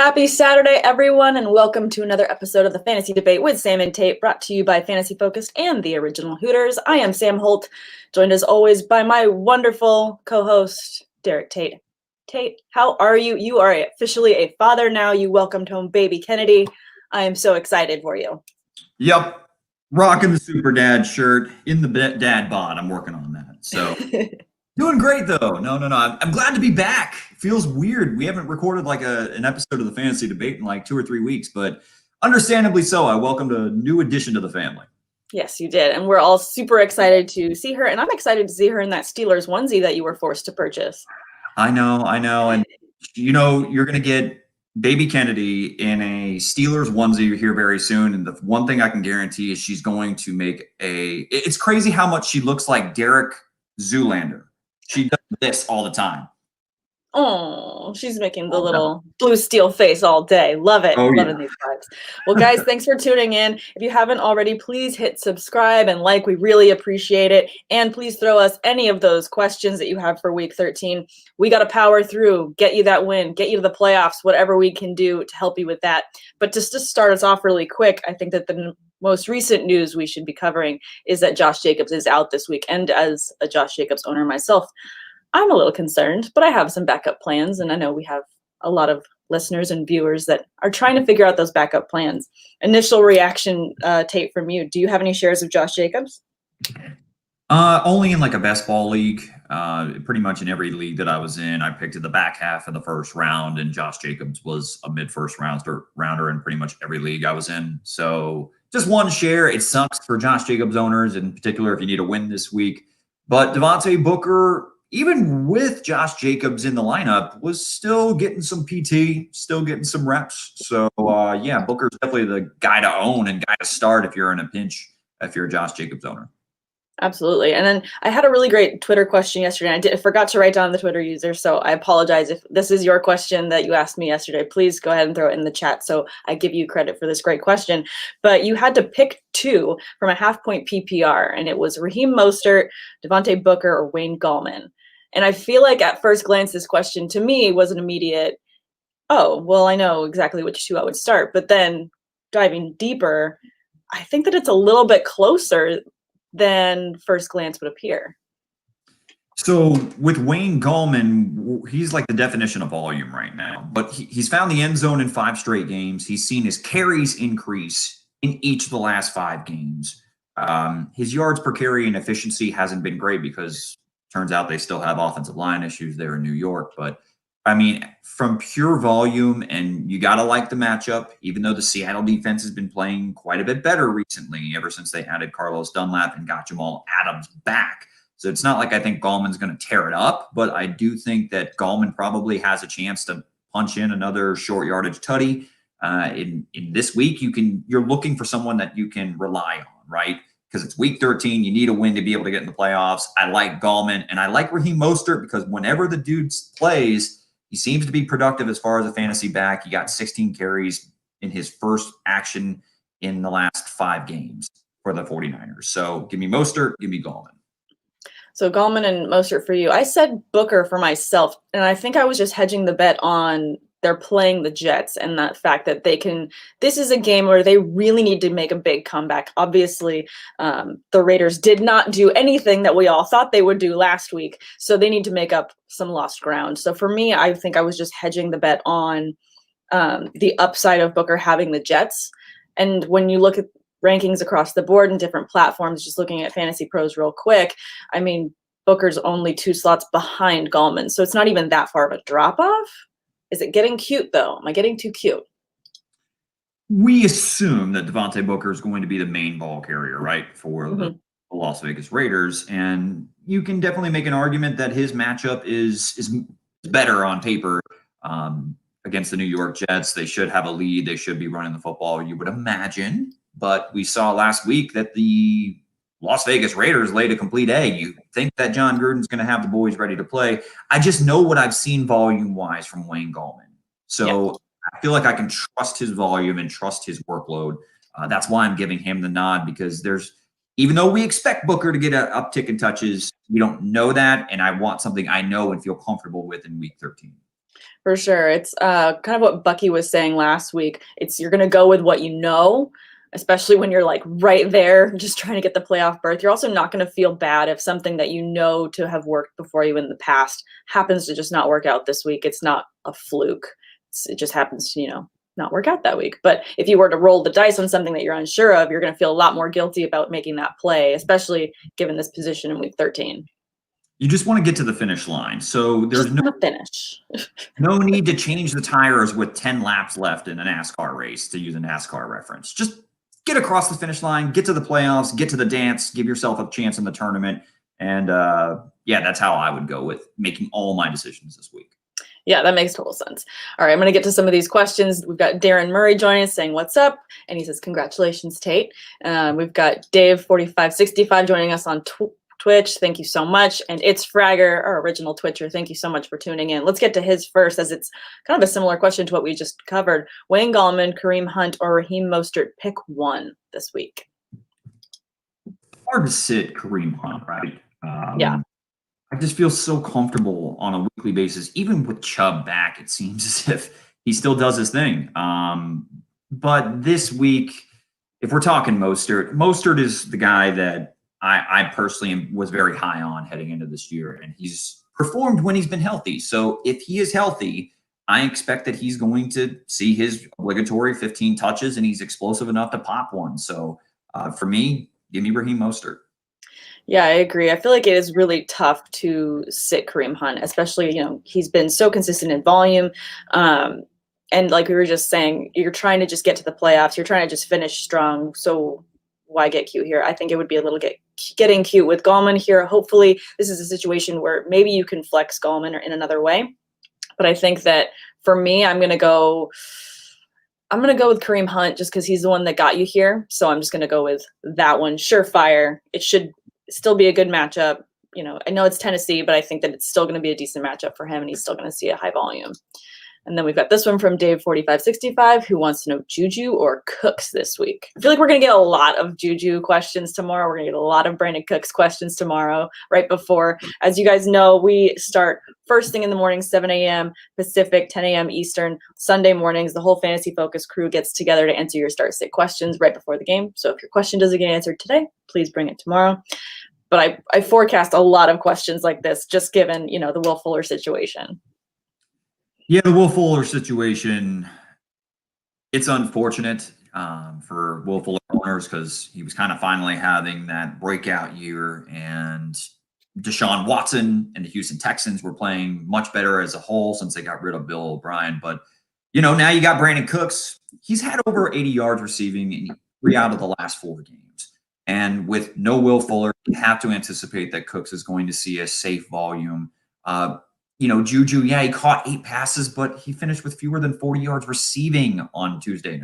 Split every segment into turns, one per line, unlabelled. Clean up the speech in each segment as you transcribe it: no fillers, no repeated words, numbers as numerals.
Happy Saturday, everyone, and welcome to another episode of the Fantasy Debate with Sam and Tate, brought to you by Fantasy Focused and the Original Hooters. I am Sam Holt, joined as always by my wonderful co-host, Derek Tate. Tate, how are you? You are officially a father now. You welcomed home baby Kennedy. I am so excited for you.
Yep. Rocking the super dad shirt in the dad bod. I'm working on that. So doing great though. No. I'm glad to be back. It feels weird. We haven't recorded like an episode of the Fantasy Debate in like 2 or 3 weeks, but understandably so. I welcomed a new addition to the family.
Yes, you did. And we're all super excited to see her. And I'm excited to see her in that Steelers onesie that you were forced to purchase.
I know. And you're going to get baby Kennedy in a Steelers onesie here very soon. And the one thing I can guarantee is she's going to make it's crazy how much she looks like Derek Zoolander. She does this all the time.
Oh, she's making the little blue steel face all day. Love it. Loving these vibes. Well, guys, thanks for tuning in. If you haven't already, please hit subscribe and like. We really appreciate it. And please throw us any of those questions that you have for week 13. We got to power through, get you that win, get you to the playoffs, whatever we can do to help you with that. But just to start us off really quick, I think that the most recent news we should be covering is that Josh Jacobs is out this week. And as a Josh Jacobs owner myself, I'm a little concerned, but I have some backup plans, and I know we have a lot of listeners and viewers that are trying to figure out those backup plans. Initial reaction, Tate, from you. Do you have any shares of Josh Jacobs?
Only in like a best ball league. Pretty much in every league that I was in, I picked at the back half of the first round, and Josh Jacobs was a mid-first rounder in pretty much every league I was in. So just one share. It sucks for Josh Jacobs owners, in particular if you need a win this week. But Devontae Booker, even with Josh Jacobs in the lineup, was still getting some PT, still getting some reps. So, Booker's definitely the guy to own and guy to start if you're in a pinch, if you're a Josh Jacobs owner.
Absolutely. And then I had a really great Twitter question yesterday. I forgot to write down the Twitter user, so I apologize if this is your question that you asked me yesterday. Please go ahead and throw it in the chat so I give you credit for this great question. But you had to pick two from a half-point PPR, and it was Raheem Mostert, Devontae Booker, or Wayne Gallman. And I feel like at first glance, this question to me was an immediate, oh, well, I know exactly which two I would start. But then diving deeper, I think that it's a little bit closer than first glance would appear.
So with Wayne Gallman, he's like the definition of volume right now. But he's found the end zone in 5 straight games. He's seen his carries increase in each of the last 5 games. His yards per carry and efficiency hasn't been great because turns out they still have offensive line issues there in New York. But, I mean, from pure volume, and you got to like the matchup, even though the Seattle defense has been playing quite a bit better recently ever since they added Carlos Dunlap and got Jamal Adams back. So it's not like I think Gallman's going to tear it up, but I do think that Gallman probably has a chance to punch in another short yardage tutty. In this week, you're looking for someone that you can rely on, right? Because it's week 13, you need a win to be able to get in the playoffs. I like Gallman, and I like Raheem Mostert because whenever the dude plays, he seems to be productive as far as a fantasy back. He got 16 carries in his first action in the last 5 games for the 49ers. So give me Mostert, give me Gallman.
So Gallman and Mostert for you. I said Booker for myself, and I think I was just hedging the bet on they're playing the Jets and that fact that this is a game where they really need to make a big comeback. Obviously, the Raiders did not do anything that we all thought they would do last week, so they need to make up some lost ground. So for me, I think I was just hedging the bet on the upside of Booker having the Jets. And when you look at rankings across the board and different platforms, just looking at Fantasy Pros real quick, I mean, Booker's only 2 slots behind Gallman, so it's not even that far of a drop-off. Is it getting cute, though? Am I getting too cute?
We assume that Devontae Booker is going to be the main ball carrier, right, for the Las Vegas Raiders. And you can definitely make an argument that his matchup is better on paper against the New York Jets. They should have a lead. They should be running the football, you would imagine. But we saw last week that the Las Vegas Raiders laid a complete egg. You think that John Gruden's going to have the boys ready to play. I just know what I've seen volume-wise from Wayne Gallman. So I feel like I can trust his volume and trust his workload. That's why I'm giving him the nod, because even though we expect Booker to get an uptick in touches, we don't know that, and I want something I know and feel comfortable with in week 13.
For sure. It's kind of what Buckey was saying last week. You're going to go with what you know, especially when you're like right there just trying to get the playoff berth. You're also not going to feel bad if something that you know to have worked before you in the past happens to just not work out this week. It's not a fluke. It just happens to, not work out that week. But if you were to roll the dice on something that you're unsure of, you're going to feel a lot more guilty about making that play, especially given this position in week 13.
You just want to get to the finish line. So there's no
finish.
No need to change the tires with 10 laps left in a NASCAR race, to use a NASCAR reference. Just get across the finish line, get to the playoffs, get to the dance, give yourself a chance in the tournament. And yeah, that's how I would go with making all my decisions this week.
Yeah, that makes total sense. All right, I'm going to get to some of these questions. We've got Darren Murray joining us saying, what's up? And he says, congratulations, Tate. We've got Dave4565 joining us on Twitch. Thank you so much. And It's Fragger, our original Twitcher. Thank you so much for tuning in. Let's get to his first, as it's kind of a similar question to what we just covered. Wayne Gallman, Kareem Hunt, or Raheem Mostert, pick one this week.
Hard to sit Kareem Hunt, right?
Yeah.
I just feel so comfortable on a weekly basis. Even with Chubb back, it seems as if he still does his thing. But this week, if we're talking Mostert is the guy that I personally was very high on heading into this year, and he's performed when he's been healthy. So if he is healthy, I expect that he's going to see his obligatory 15 touches, and he's explosive enough to pop one. So for me, give me Raheem Mostert.
Yeah, I agree. I feel like it is really tough to sit Kareem Hunt, especially, he's been so consistent in volume. And like we were just saying, you're trying to just get to the playoffs. You're trying to just finish strong. So why get cute here? I think it would be a little getting cute with Gallman here. Hopefully this is a situation where maybe you can flex Gallman in another way. But I think that for me, I'm going to go with Kareem Hunt just because he's the one that got you here. So I'm just going to go with that one. Surefire. It should still be a good matchup. I know it's Tennessee, but I think that it's still going to be a decent matchup for him, and he's still going to see a high volume. And then we've got this one from Dave4565, who wants to know Juju or Cooks this week. I feel like we're going to get a lot of Juju questions tomorrow. We're going to get a lot of Brandon Cooks questions tomorrow, right before. As you guys know, we start first thing in the morning, 7 a.m. Pacific, 10 a.m. Eastern. Sunday mornings, the whole Fantasy Focus crew gets together to answer your start-sit questions right before the game. So if your question doesn't get answered today, please bring it tomorrow. But I forecast a lot of questions like this, just given, the Will Fuller situation.
Yeah, the Will Fuller situation, it's unfortunate for Will Fuller owners because he was kind of finally having that breakout year, and Deshaun Watson and the Houston Texans were playing much better as a whole since they got rid of Bill O'Brien. But, now you got Brandon Cooks. He's had over 80 yards receiving in 3 out of the last 4 games. And with no Will Fuller, you have to anticipate that Cooks is going to see a safe volume. Juju, yeah, he caught 8 passes, but he finished with fewer than 40 yards receiving on Wednesday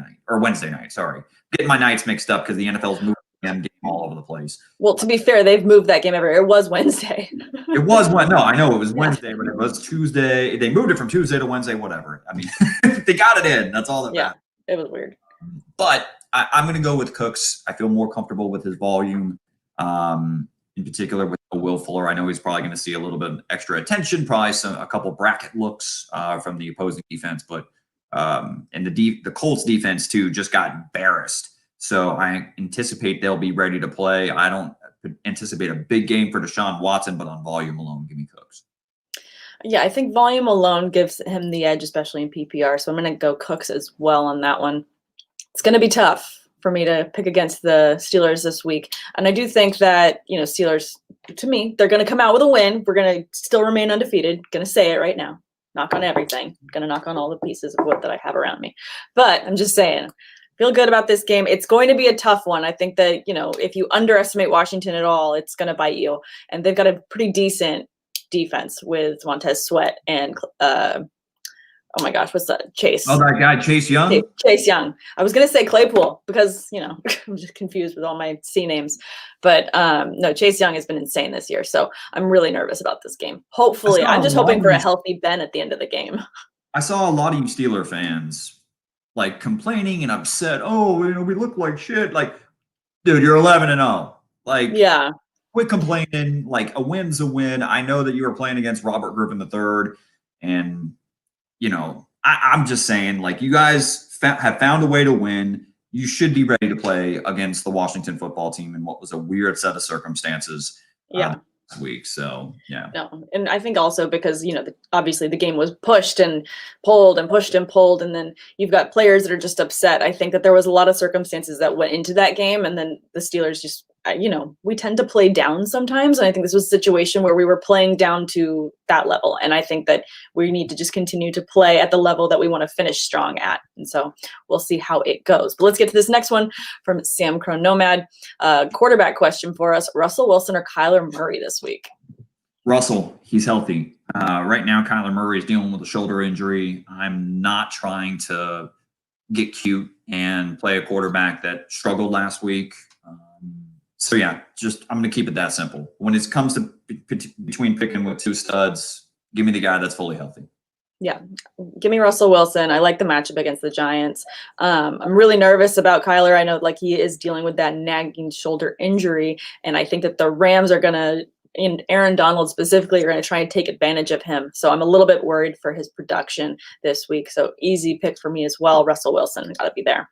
night. Sorry. Getting my nights mixed up because the NFL's moving the game all over the place.
Well, to be fair, they've moved that game everywhere. It was Wednesday.
It was no, I know it was Wednesday, but it was Tuesday. They moved it from Tuesday to Wednesday, whatever. I mean, they got it in. That's all that matters.
It was weird.
But I'm going to go with Cooks. I feel more comfortable with his volume. In particular with Will Fuller. I know he's probably going to see a little bit of extra attention, probably a couple bracket looks from the opposing defense, but and the Colts defense too just got embarrassed. So I anticipate they'll be ready to play. I don't anticipate a big game for Deshaun Watson, but on volume alone, give me Cooks. Yeah,
I think volume alone gives him the edge, especially in PPR. So I'm going to go Cooks as well on that one. It's going to be tough for me to pick against the Steelers this week. And I do think that, Steelers, to me, they're going to come out with a win. We're going to still remain undefeated. Going to say it right now. Knock on everything. Going to knock on all the pieces of wood that I have around me. But I'm just saying, feel good about this game. It's going to be a tough one. I think that, if you underestimate Washington at all, it's going to bite you. And they've got a pretty decent defense with Montez Sweat and oh my gosh, what's that? Chase.
Oh, that guy, Chase Young?
Chase Young. I was going to say Claypool because, I'm just confused with all my C names. But no, Chase Young has been insane this year. So I'm really nervous about this game. Hopefully, I'm just hoping for a healthy Ben at the end of the game.
I saw a lot of you Steeler fans complaining and upset. Oh, we look like shit. Dude, you're 11-0.
Yeah.
Quit complaining. A win's a win. I know that you were playing against Robert Griffin III, and I'm just saying, like, you guys have found a way to win. You should be ready to play against the Washington football team in what was a weird set of circumstances this week. So, yeah.
No, and I think also because, obviously the game was pushed and pulled and pushed and pulled, and then you've got players that are just upset. I think that there was a lot of circumstances that went into that game, and then the Steelers just, we tend to play down sometimes, and I think this was a situation where we were playing down to that level, and I think that we need to just continue to play at the level that we want to finish strong at, and so we'll see how it goes. But let's get to this next one from Sam Crow Nomad. Quarterback question for us: Russell Wilson or Kyler Murray this week?
Russell, he's healthy. Right now, Kyler Murray is dealing with a shoulder injury. I'm not trying to get cute and play a quarterback that struggled last week. So, yeah, I'm going to keep it that simple. When it comes to between picking with two studs, give me the guy that's fully healthy.
Yeah, give me Russell Wilson. I like the matchup against the Giants. I'm really nervous about Kyler. I know, like, he is dealing with that nagging shoulder injury, and I think that the Rams are going to, and Aaron Donald specifically, are going to try and take advantage of him. So I'm a little bit worried for his production this week. So easy pick for me as well. Russell Wilson, got to be there.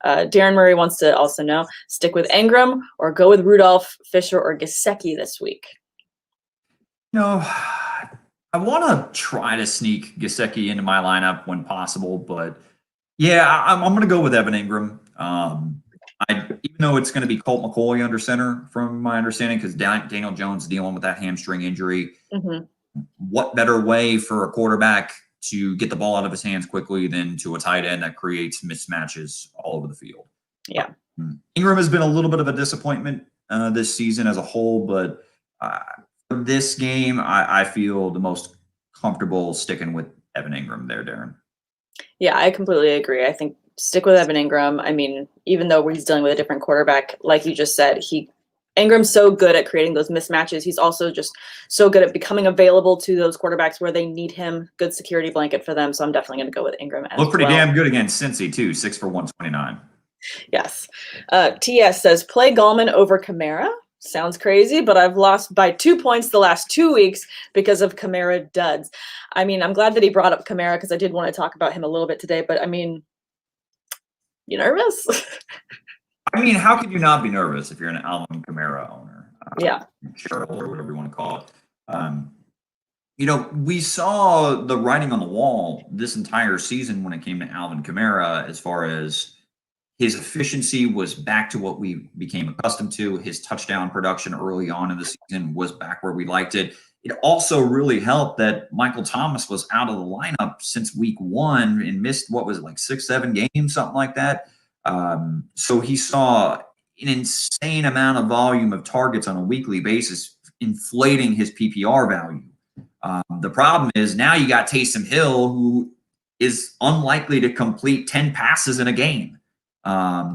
Darren Murray wants to also know, stick with Ingram or go with Rudolph, Fisher, or Gesicki this week?
I want to try to sneak Gesicki into my lineup when possible, but yeah, I'm going to go with Evan Ingram. Even though it's going to be Colt McCoy under center, from my understanding, because Daniel Jones is dealing with that hamstring injury.
Mm-hmm.
What better way for a quarterback to get the ball out of his hands quickly than to a tight end that creates mismatches all over the field?
Yeah.
Ingram has been a little bit of a disappointment this season as a whole, but for this game, I feel the most comfortable sticking with Evan Ingram there, Darren.
Yeah, I completely agree. I think stick with Evan Ingram. I mean, even though he's dealing with a different quarterback, like you just said, Ingram's so good at creating those mismatches. He's also just so good at becoming available to those quarterbacks where they need him. Good security blanket for them. So I'm definitely going to go with Ingram.
Look pretty damn good against Cincy too. 6 for 129.
Yes. TS says play Gallman over Kamara. Sounds crazy, but I've lost by 2 points the last 2 weeks because of Kamara duds. I mean, I'm glad that he brought up Kamara because I did want to talk about him a little bit today, but I mean, you nervous?
I mean, how could you not be nervous if you're an Alvin Kamara owner?
Yeah.
Shareholder, whatever you want to call it. We saw the writing on the wall this entire season when it came to Alvin Kamara, as far as his efficiency was back to what we became accustomed to. His touchdown production early on in the season was back where we liked it. It also really helped that Michael Thomas was out of the lineup since week 1 and missed, 6-7 games, something like that. So he saw an insane amount of volume of targets on a weekly basis, inflating his PPR value. The problem is now you got Taysom Hill, who is unlikely to complete 10 passes in a game.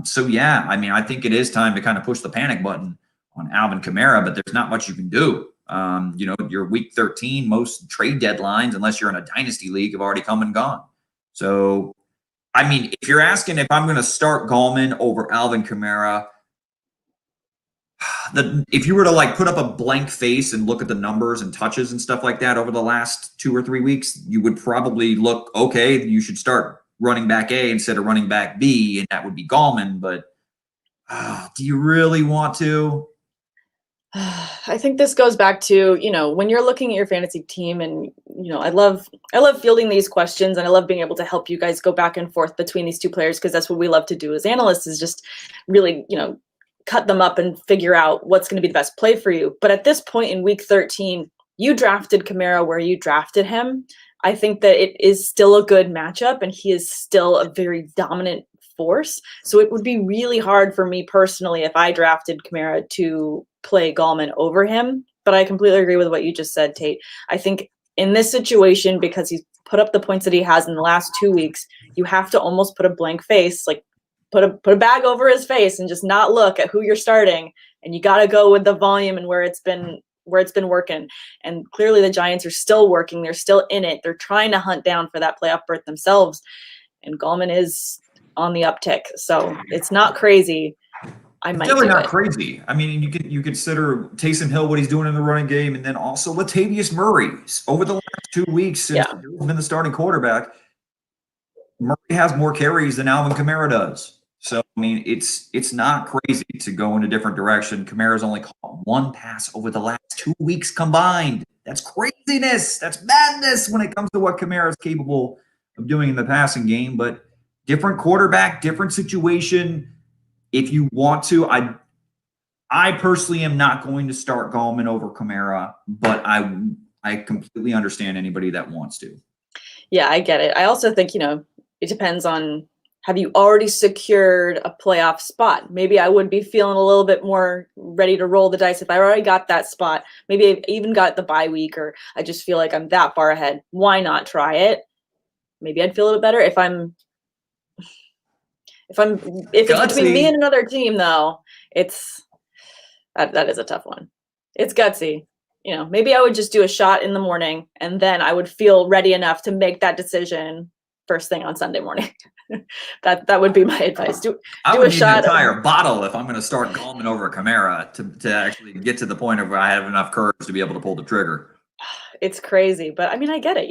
So yeah, I mean, I think it is time to kind of push the panic button on Alvin Kamara, but there's not much you can do. Your week 13, most trade deadlines, unless you're in a dynasty league, have already come and gone. So, I mean, if you're asking if I'm going to start Gallman over Alvin Kamara, if you were to put up a blank face and look at the numbers and touches and stuff like that over the last 2 or 3 weeks, you would probably look, okay, you should start running back A instead of running back B, and that would be Gallman. But do you really want to?
I think this goes back to, when you're looking at your fantasy team, and, I love fielding these questions, and I love being able to help you guys go back and forth between these two players, because that's what we love to do as analysts, is just really, cut them up and figure out what's going to be the best play for you. But at this point in week 13, you drafted Kamara where you drafted him. I think that it is still a good matchup, and he is still a very dominant force. So it would be really hard for me personally if I drafted Kamara to play Gallman over him. But I completely agree with what you just said, Tate. I think in this situation, because he's put up the points that he has in the last 2 weeks, you have to almost put a blank face, put a bag over his face and just not look at who you're starting. And you got to go with the volume and where it's been working. And clearly the Giants are still working. They're still in it. They're trying to hunt down for that playoff berth themselves. And Gallman is on the uptick. So it's not crazy. I might
definitely
do
not
it.
crazy. I mean, you consider Taysom Hill, what he's doing in the running game, and then also Latavius Murray. Over the last 2 weeks since he's been the starting quarterback, Murray has more carries than Alvin Kamara does. So, I mean, it's not crazy to go in a different direction. Kamara's only caught 1 pass over the last 2 weeks combined. That's craziness. That's madness when it comes to what Kamara is capable of doing in the passing game. But different quarterback, different situation. If you want to, I personally am not going to start Gallman over Kamara, but I completely understand anybody that wants to.
Yeah, I get it. I also think, it depends on, have you already secured a playoff spot? Maybe I would be feeling a little bit more ready to roll the dice if I already got that spot. Maybe I've even got the bye week, or I just feel like I'm that far ahead. Why not try it? Maybe I'd feel a little better if it's between me and another team, though. It's that is a tough one. It's gutsy. Maybe I would just do a shot in the morning, and then I would feel ready enough to make that decision first thing on Sunday morning. that would be my advice.
I would need an entire bottle if I'm going to start Gallman over Kamara to actually get to the point of where I have enough courage to be able to pull the trigger.
It's crazy, but I mean, I get it.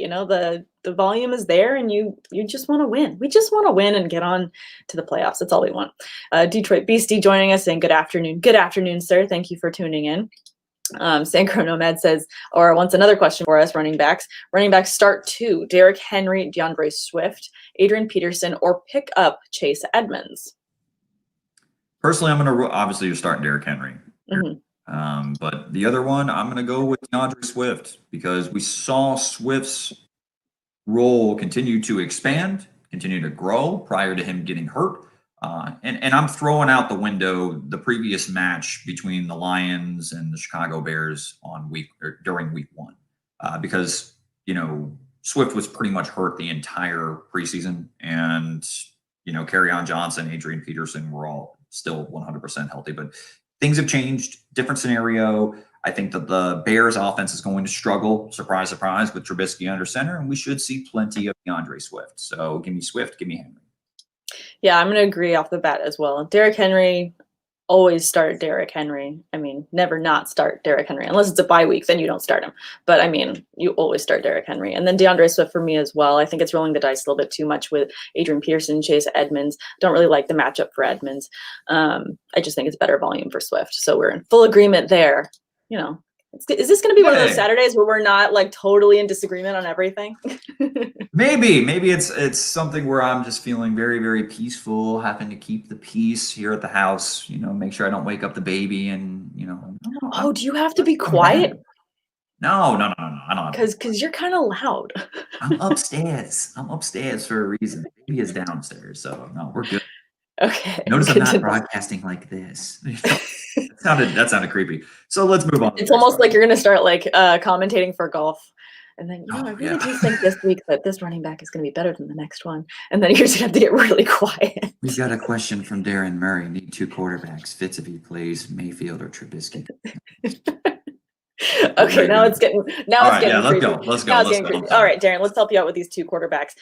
The volume is there, and you just want to win. We just want to win and get on to the playoffs. That's all we want. Detroit Beastie joining us saying good afternoon. Good afternoon, sir. Thank you for tuning in. Sancro Nomad says, or wants another question for us, running backs. Running backs start 2, Derrick Henry, DeAndre Swift, Adrian Peterson, or pick up Chase Edmonds.
Personally, I'm going to, obviously you're starting Derrick Henry.
Mm-hmm.
But the other one, I'm going to go with DeAndre Swift, because we saw Swift's role continue to expand, continue to grow prior to him getting hurt. And I'm throwing out the window the previous match between the Lions and the Chicago Bears during week 1, because Swift was pretty much hurt the entire preseason, and Kerryon Johnson, Adrian Peterson were all still 100% healthy, but things have changed. Different scenario. I think that the Bears offense is going to struggle, surprise, surprise, with Trubisky under center, and we should see plenty of DeAndre Swift. So give me Swift, give me Henry.
Yeah, I'm going to agree off the bat as well. Derrick Henry, always start Derrick Henry. I mean, never not start Derrick Henry. Unless it's a bye week, then you don't start him. But, I mean, you always start Derrick Henry. And then DeAndre Swift for me as well. I think it's rolling the dice a little bit too much with Adrian Peterson, Chase Edmonds. Don't really like the matchup for Edmonds. I just think it's better volume for Swift. So we're in full agreement there. Is this going to be one of those Saturdays where we're not totally in disagreement on everything?
Maybe it's something where I'm just feeling very, very peaceful, having to keep the peace here at the house, make sure I don't wake up the baby and,
Oh, do you have to be quiet?
No, I don't.
Because you're kind of loud.
I'm upstairs. I'm upstairs for a reason. The baby is downstairs, so no, we're good.
Okay.
Notice I'm not broadcasting like this. That sounded creepy. So let's move on.
It's almost like you're going to start commentating for golf. And then, I really do think this week that this running back is going to be better than the next one. And then you're just going to have to get really quiet.
We've got a question from Darren Murray. Need 2 quarterbacks. Fits if he plays Mayfield or Trubisky.
Okay, now it's getting creepy.
Let's go.
All right, Darren, let's help you out with these 2 quarterbacks.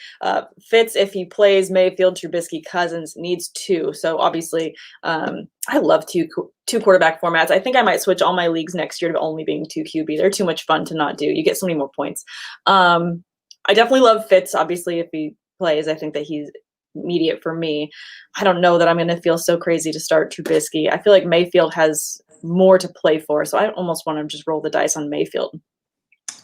Fitz, if he plays Mayfield, Trubisky, Cousins, needs 2. So obviously, I love two quarterback formats. I think I might switch all my leagues next year to only being 2 QB. They're too much fun to not do. You get so many more points. I definitely love Fitz. Obviously, if he plays, I think that he's immediate for me. I don't know that I'm going to feel so crazy to start Trubisky. I feel like Mayfield has more to play for, so I almost want to just roll the dice on Mayfield.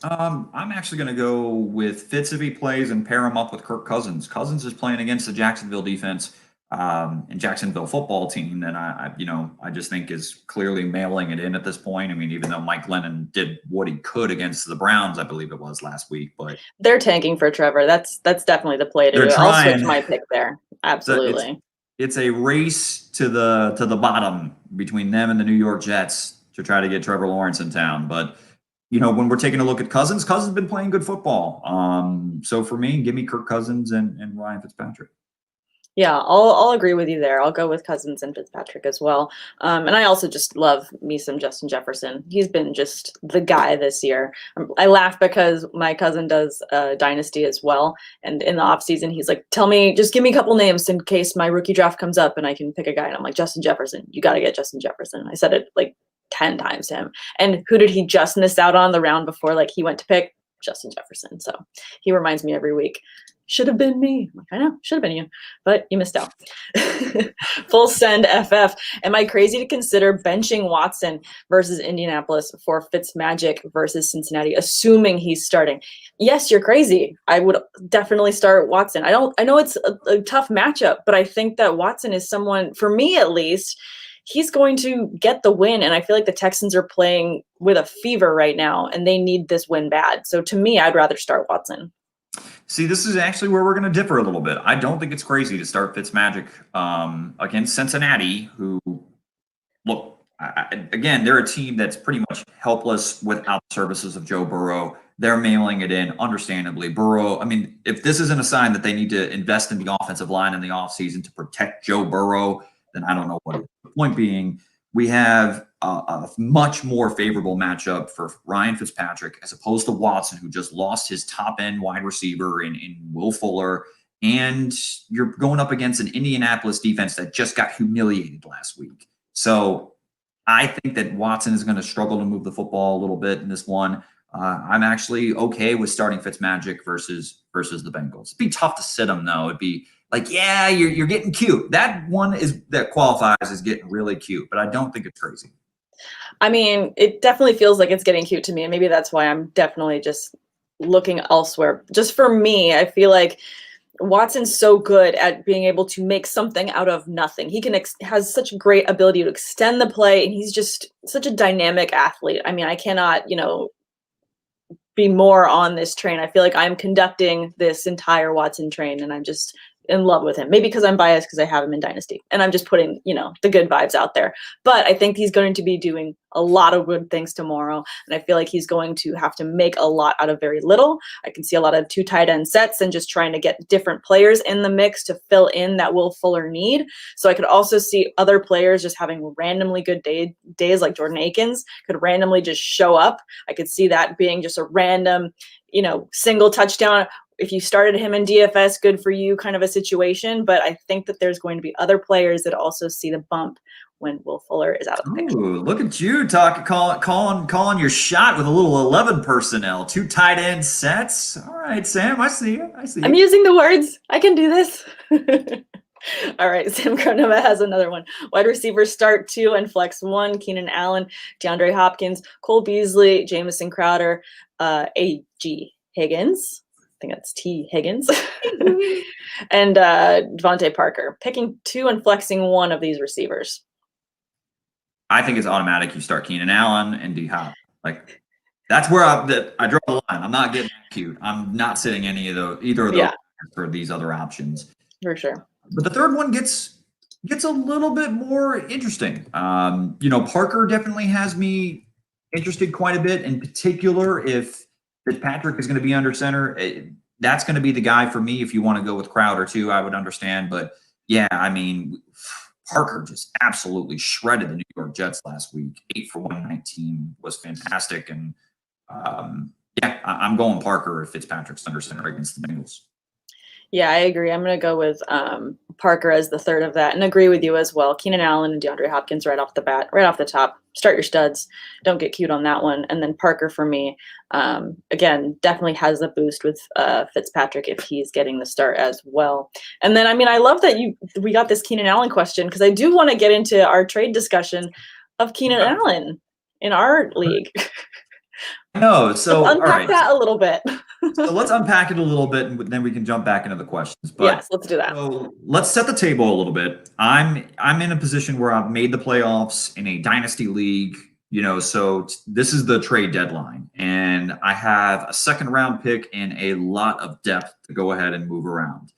I'm actually going to go with Fitz if he plays and pair him up with Kirk Cousins. Cousins is playing against the Jacksonville defense and Jacksonville football team, and I just think is clearly mailing it in at this point. I mean, even though Mike Lennon did what he could against the Browns, I believe it was last week, but
they're tanking for Trevor. That's definitely the play to do. I'll switch my pick there. Absolutely.
It's a race to the bottom between them and the New York Jets to try to get Trevor Lawrence in town. But, when we're taking a look at Cousins has been playing good football. So for me, give me Kirk Cousins and Ryan Fitzpatrick.
Yeah, I'll agree with you there. I'll go with Cousins and Fitzpatrick as well. And I also just love me some Justin Jefferson. He's been just the guy this year. I laugh because my cousin does Dynasty as well. And in the off season, he's like, tell me, just give me a couple names in case my rookie draft comes up and I can pick a guy. And I'm like, Justin Jefferson, you got to get Justin Jefferson. I said it like 10 times to him. And who did he just miss out on the round before? Like he went to pick Justin Jefferson. So he reminds me every week. Should have been me. I'm like, I know, should have been you, but you missed out. Full send FF. Am I crazy to consider benching Watson versus Indianapolis for Fitzmagic versus Cincinnati, assuming he's starting? Yes, you're crazy. I would definitely start Watson. I know it's a tough matchup, but I think that Watson is someone, for me at least, he's going to get the win. And I feel like the Texans are playing with a fever right now, and they need this win bad. So to me, I'd rather start Watson.
See, this is actually where we're going to differ a little bit. I don't think it's crazy to start Fitzmagic against Cincinnati, who, look, again, they're a team that's pretty much helpless without the services of Joe Burrow. They're mailing it in, understandably. Burrow, I mean, if this isn't a sign that they need to invest in the offensive line in the offseason to protect Joe Burrow, then I don't know what. The point being, we have a much more favorable matchup for Ryan Fitzpatrick as opposed to Watson, who just lost his top-end wide receiver in Will Fuller. And you're going up against an Indianapolis defense that just got humiliated last week. So I think that Watson is going to struggle to move the football a little bit in this one. I'm actually okay with starting Fitzmagic versus the Bengals. It'd be tough to sit him, though. It'd be like, yeah, you're getting cute. That one that qualifies as getting really cute, but I don't think it's crazy.
I mean, it definitely feels like it's getting cute to me, and maybe that's why I'm definitely just looking elsewhere. Just for me, I feel like Watson's so good at being able to make something out of nothing. He has such great ability to extend the play, and he's just such a dynamic athlete. I mean, I cannot, be more on this train. I feel like I'm conducting this entire Watson train, and I'm just in love with him. Maybe because I'm biased because I have him in Dynasty, and I'm just putting, the good vibes out there. But I think he's going to be doing a lot of good things tomorrow, and I feel like he's going to have to make a lot out of very little. I can see a lot of 2 tight end sets and just trying to get different players in the mix to fill in that Will Fuller need. So I could also see other players just having randomly good days, like Jordan Akins could randomly just show up. I could see that being just a random, single touchdown. If you started him in DFS, good for you kind of a situation. But I think that there's going to be other players that also see the bump when Will Fuller is out of the picture.
Ooh, look at you calling your shot with a little 11 personnel, 2 tight end sets. All right, Sam, I see you.
I'm using the words. I can do this. All right, Sam Cronova has another one. Wide receivers start 2 and flex 1. Keenan Allen, DeAndre Hopkins, Cole Beasley, Jamison Crowder, A.G. Higgins. I think that's T. Higgins. And Devontae Parker. Picking 2 and flexing 1 of these receivers.
I think it's automatic. You start Keenan Allen and D-Hop. Like, that's where I draw the line. I'm not getting cute. I'm not sitting either of those for these other options.
For sure.
But the third one gets a little bit more interesting. Parker definitely has me interested quite a bit, in particular if Fitzpatrick is going to be under center. That's going to be the guy for me. If you want to go with Crowder too, I would understand. But yeah, I mean, Parker just absolutely shredded the New York Jets last week. 8 for 119 was fantastic. And I'm going Parker if Fitzpatrick's under center against the Bengals.
Yeah, I agree. I'm going to go with Parker as the third of that, and agree with you as well. Keenan Allen and DeAndre Hopkins right off the bat, right off the top. Start your studs. Don't get cute on that one. And then Parker for me, again, definitely has the boost with Fitzpatrick if he's getting the start as well. And then, I mean, I love that we got this Keenan Allen question, because I do want to get into our trade discussion of Keenan Allen in our league.
No, so
let's unpack that a little bit.
So let's unpack it a little bit, and then we can jump back into the questions. But
yes, let's do that.
So let's set the table a little bit. I'm in a position where I've made the playoffs in a dynasty league. So this is the trade deadline, and I have a 2nd-round pick and a lot of depth to go ahead and move around.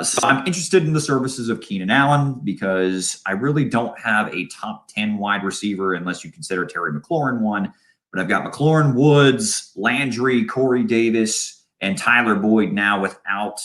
So I'm interested in the services of Keenan Allen because I really don't have a top 10 wide receiver unless you consider Terry McLaurin one. But I've got McLaurin, Woods, Landry, Corey Davis, and Tyler Boyd now without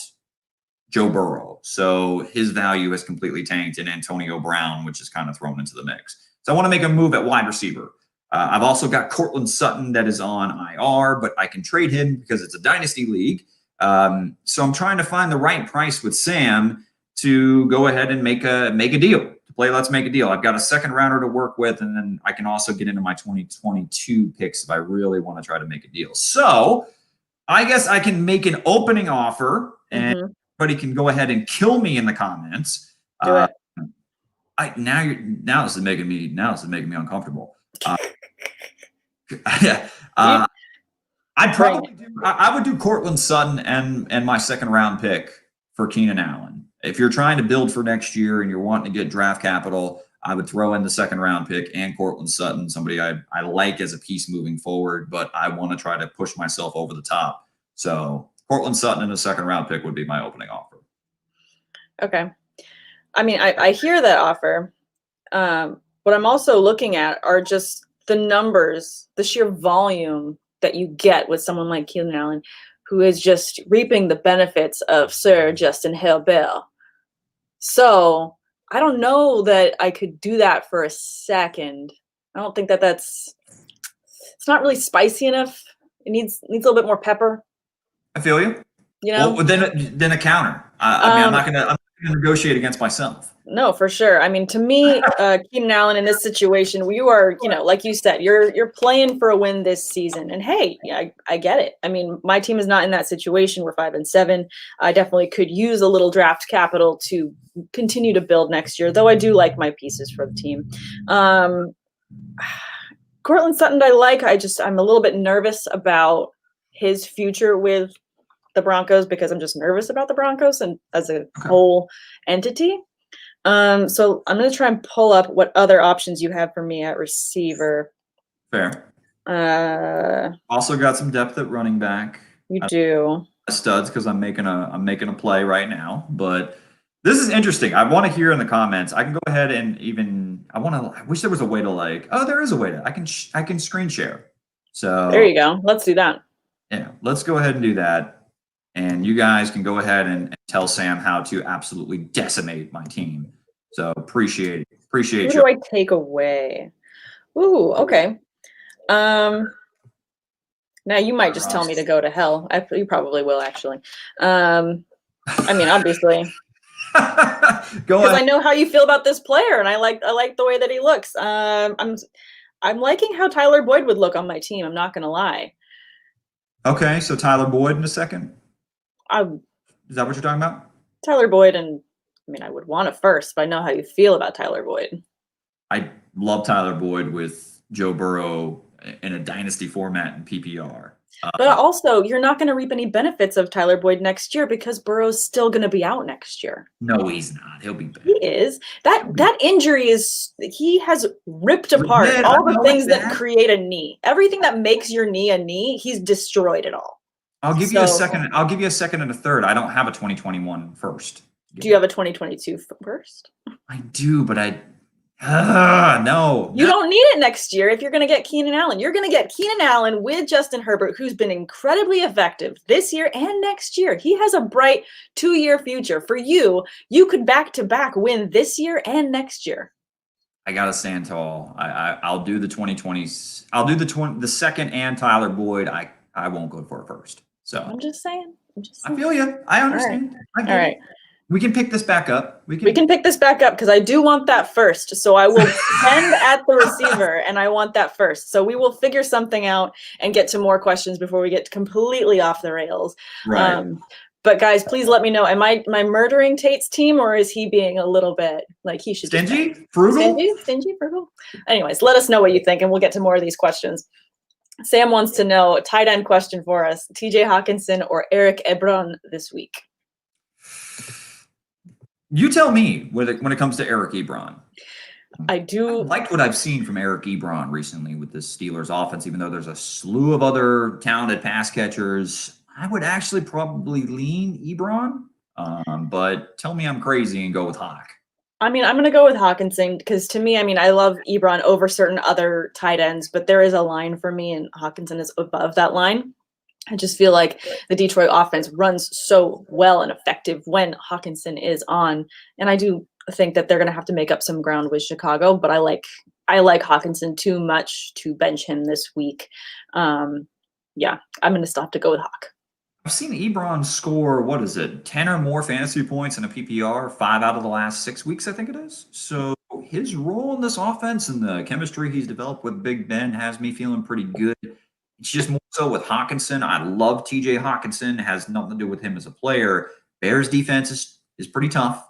Joe Burrow. So his value has completely tanked, and Antonio Brown, which is kind of thrown into the mix. So I want to make a move at wide receiver. I've also got Cortland Sutton that is on IR, but I can trade him because it's a dynasty league. So I'm trying to find the right price with Sam to go ahead and make a deal. To play Let's Make a Deal. I've got a second rounder to work with, and then I can also get into my 2022 picks if I really want to try to make a deal. So I guess I can make an opening offer, and everybody can go ahead and kill me in the comments.
Do it.
Now this is making me uncomfortable. I would do Cortland Sutton and my second round pick for Keenan Allen. If you're trying to build for next year and you're wanting to get draft capital, I would throw in the second round pick and Cortland Sutton, somebody I like as a piece moving forward, but I want to try to push myself over the top. So Cortland Sutton and a second round pick would be my opening offer.
Okay. I mean, I hear that offer. What I'm also looking at are just the numbers, the sheer volume that you get with someone like Keenan Allen, who is just reaping the benefits of Sir Justin Herbert. So I don't know that I could do that for a second. I don't think it's not really spicy enough. It needs a little bit more pepper.
I feel you.
You know,
well, then a counter. I mean, I'm not gonna negotiate against myself.
No, for sure. I mean, to me, Keenan Allen in this situation, you are, like you said, you're playing for a win this season. And hey, yeah, I get it. I mean, my team is not in that situation. We're 5-7. I definitely could use a little draft capital to continue to build next year, though I do like my pieces for the team. Cortland Sutton, I like. I'm a little bit nervous about his future with the Broncos because I'm just nervous about the Broncos and as a whole entity. So I'm going to try and pull up what other options you have for me at receiver.
Fair. Also got some depth at running back.
You do.
Studs because I'm making a play right now, but this is interesting. I want to hear in the comments. I can go ahead and I wish there was a way to there is a way to, I can screen share. So
there you go. Let's do that.
Yeah, let's go ahead and do that. And you guys can go ahead and tell Sam how to absolutely decimate my team. So appreciate it.
Who do I take away? Ooh, okay. Now you might just tell me to go to hell. You probably will, actually. I mean, obviously. Because I know how you feel about this player, and I like the way that he looks. I'm liking how Tyler Boyd would look on my team. I'm not gonna lie.
Okay, so Tyler Boyd in a second. Is that what you're talking about?
Tyler Boyd, and I mean, I would want a first, but I know how you feel about Tyler Boyd.
I love Tyler Boyd with Joe Burrow in a dynasty format in PPR.
But also, you're not going to reap any benefits of Tyler Boyd next year because Burrow's still going to be out next year.
No, he's not. He'll be back.
He is. That injury he has ripped apart all the things that create a knee. Everything that makes your knee a knee, he's destroyed it all.
I'll give you a second. I'll give you a second and a third. I don't have a 2021 first.
Do you have a 2022 first?
I do, but no.
You don't need it next year if you're going to get Keenan Allen. You're going to get Keenan Allen with Justin Herbert, who's been incredibly effective this year and next year. He has a bright 2-year future. For you, you could back-to-back win this year and next year.
I gotta stand tall. I'll do the 2020s. I'll do the second and Tyler Boyd. I won't go for a first. So
I'm just saying.
I feel you. I understand.
All right.
We can pick this back up.
We can pick this back up because I do want that first. So I will end at the receiver, and I want that first. So we will figure something out and get to more questions before we get completely off the rails.
Right.
But guys, please let me know. Am I murdering Tate's team, or is he being a little bit like he should?
Stingy? Frugal?
Stingy? Frugal? Anyways, let us know what you think, and we'll get to more of these questions. Sam wants to know, tight end question for us, TJ Hawkinson or Eric Ebron this week?
You tell me when it comes to Eric Ebron.
I
liked what I've seen from Eric Ebron recently with the Steelers offense, even though there's a slew of other talented pass catchers. I would actually probably lean Ebron, but tell me I'm crazy and go with Hawk.
I mean, I'm going to go with Hawkinson because to me, I mean, I love Ebron over certain other tight ends, but there is a line for me, and Hawkinson is above that line. I just feel like the Detroit offense runs so well and effective when Hawkinson is on. And I do think that they're going to have to make up some ground with Chicago, but I like Hawkinson too much to bench him this week. Yeah, I'm going to still have to go with Hawk.
I've seen Ebron score, 10 or more fantasy points in a PPR, 5 out of the last 6 weeks, I think it is. So his role in this offense and the chemistry he's developed with Big Ben has me feeling pretty good. It's just more so with Hawkinson. I love TJ Hawkinson. It has nothing to do with him as a player. Bears defense is pretty tough.